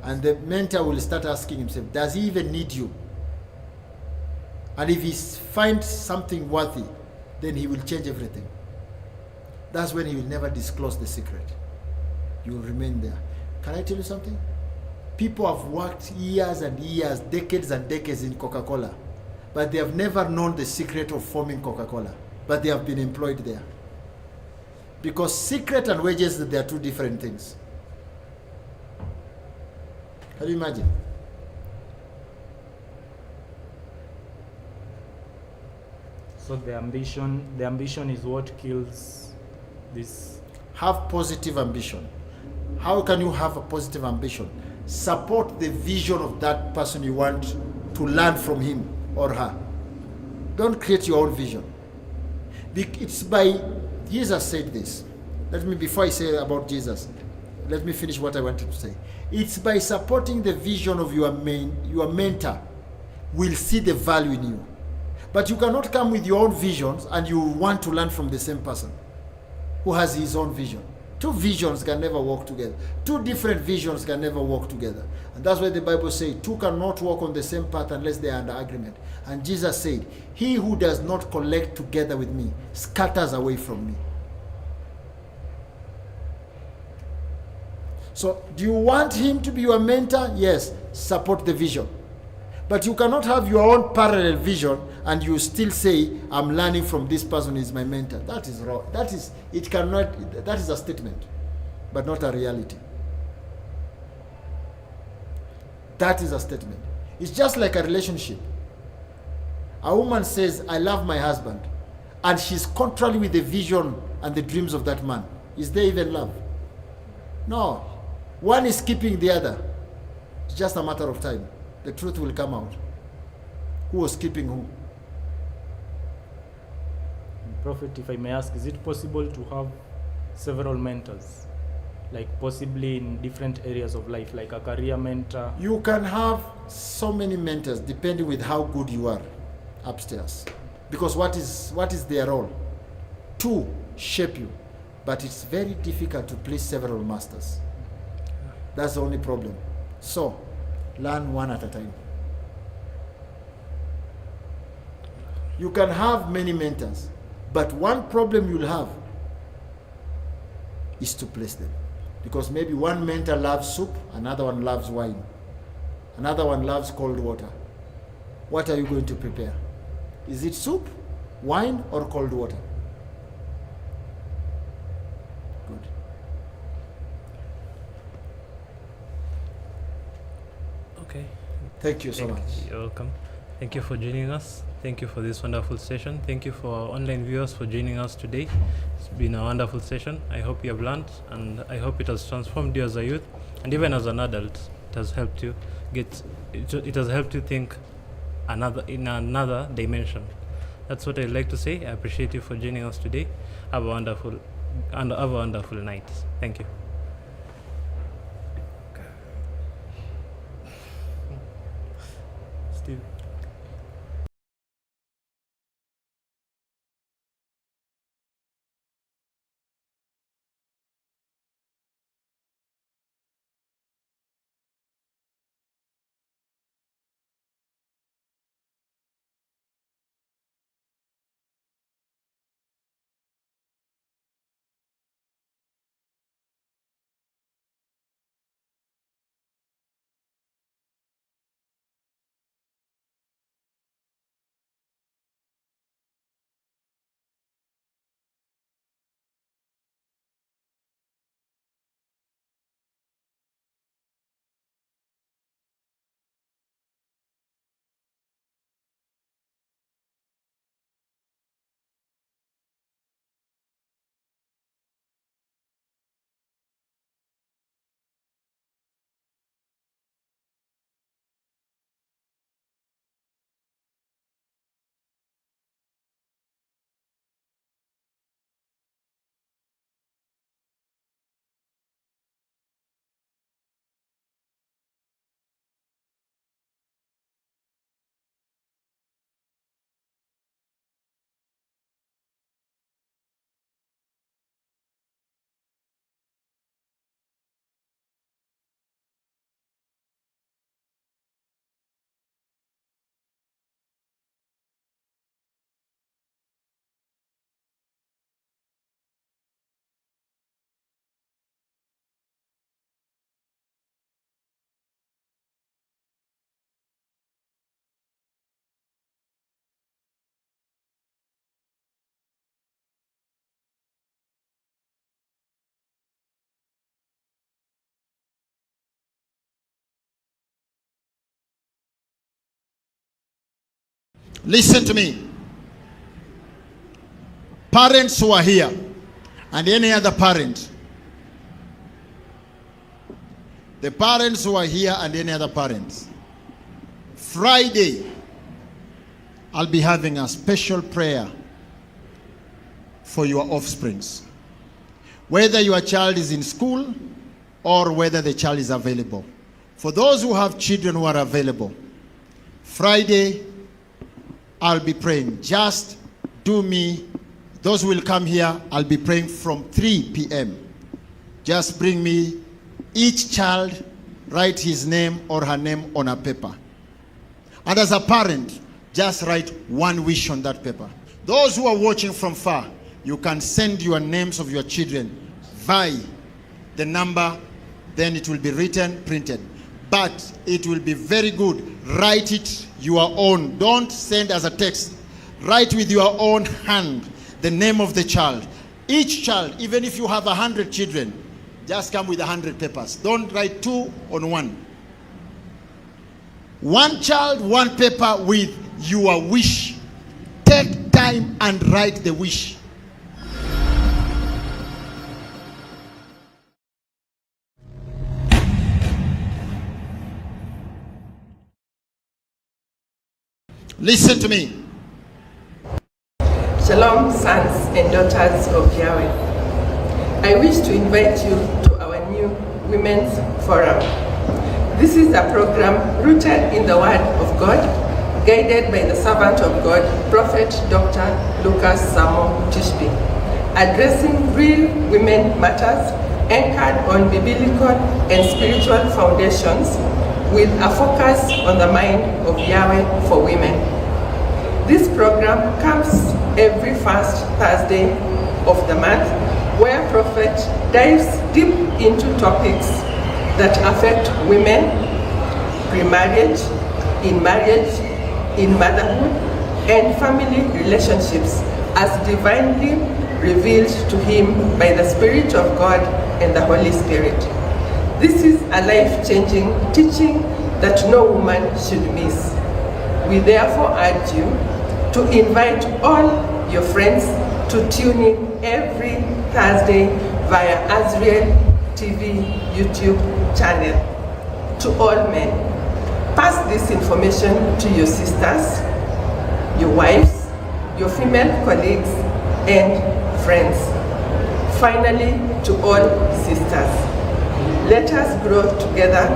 And the mentor will start asking himself, does he even need you? And if he finds something worthy, then he will change everything. That's when he will never disclose the secret. You will remain there. Can I tell you something? People have worked years and years, decades and decades in Coca-Cola, but they have never known the secret of forming Coca-Cola, but they have been employed there. Because secret and wages, they are two different things. Can you imagine? So the ambition is what kills this. Have positive ambition. How can you have a positive ambition? Support the vision of that person you want to learn from him or her. Don't create your own vision. It's by, Jesus said this. Before I say about Jesus, let me finish what I wanted to say. It's by supporting the vision of your mentor will see the value in you. But you cannot come with your own visions and you want to learn from the same person who has his own vision. Two visions can never work together. Two different visions can never work together. And that's why the Bible says two cannot walk on the same path unless they are under agreement. And Jesus said, he who does not collect together with me scatters away from me. So do you want him to be your mentor? Yes, support the vision. But you cannot have your own parallel vision and you still say, I'm learning from this person, is my mentor. That is wrong. That is a statement, but not a reality. That is a statement. It's just like a relationship. A woman says, I love my husband, and she's contrary with the vision and the dreams of that man. Is there even love? No. One is keeping the other. It's just a matter of time. The truth will come out. Who was keeping who? Prophet, if I may ask, is it possible to have several mentors? Like possibly in different areas of life, like a career mentor? You can have so many mentors depending with how good you are upstairs. Because what is their role? To shape you. But it's very difficult to please several masters. That's the only problem. So, learn one at a time. You can have many mentors, but one problem you'll have is to place them. Because maybe one mentor loves soup, another one loves wine, another one loves cold water. What are you going to prepare? Is it soup, wine, or cold water? Good. Okay. Thank you so much. You're welcome. Thank you for joining us. Thank you for this wonderful session. Thank you for our online viewers for joining us today. It's been a wonderful session. I hope you have learned, and I hope it has transformed you as a youth, and even as an adult. It has helped you it has helped you think in another dimension. That's what I'd like to say. I appreciate you for joining us today. Have a wonderful night. Thank you. Steve. Listen to me. Parents who are here, and any other parent. The parents who are here and any other parents. Friday, I'll be having a special prayer for your offsprings. Whether your child is in school or whether the child is available. For those who have children who are available, Friday, I'll be praying. Just do me, those who will come here, I'll be praying from 3 p.m. Just bring me, each child, write his name or her name on a paper. And as a parent, just write one wish on that paper. Those who are watching from far, you can send your names of your children via the number, then it will be written, printed. But it will be very good. Write it your own. Don't send as a text. Write with your own hand the name of the child. Each child, even if you have 100 children, just come with 100 papers. Don't write 2 on 1. One child, one paper with your wish. Take time and write the wish. Listen to me. Shalom, sons and daughters of Yahweh. I wish to invite you to our new Women's Forum. This is a program rooted in the Word of God, guided by the servant of God, Prophet Dr. Lucas Samo Mtishiby, addressing real women matters anchored on biblical and spiritual foundations with a focus on the mind of Yahweh for women. This program comes every first Thursday of the month, where Prophet dives deep into topics that affect women, pre-marriage, in marriage, in motherhood, and family relationships as divinely revealed to him by the Spirit of God and the Holy Spirit. This is a life-changing teaching that no woman should miss. We therefore urge you to invite all your friends to tune in every Thursday via Azriel TV YouTube channel. To all men, pass this information to your sisters, your wives, your female colleagues, and friends. Finally, to all sisters, let us grow together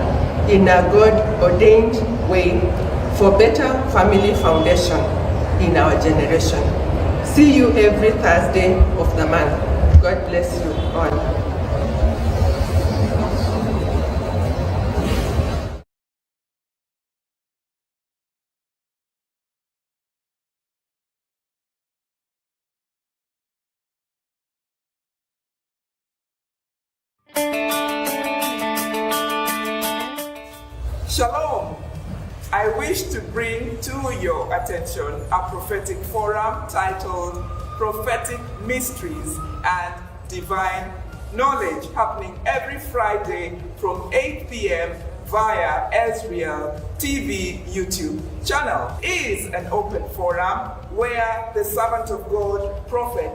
in a God-ordained way for better family foundation in our generation. See you every Thursday of the month. God bless you all. Shalom! I wish to bring to your attention a prophetic forum titled Prophetic Mysteries and Divine Knowledge, happening every Friday from 8 p.m. via Azriel TV YouTube channel. It is an open forum where the servant of God, Prophet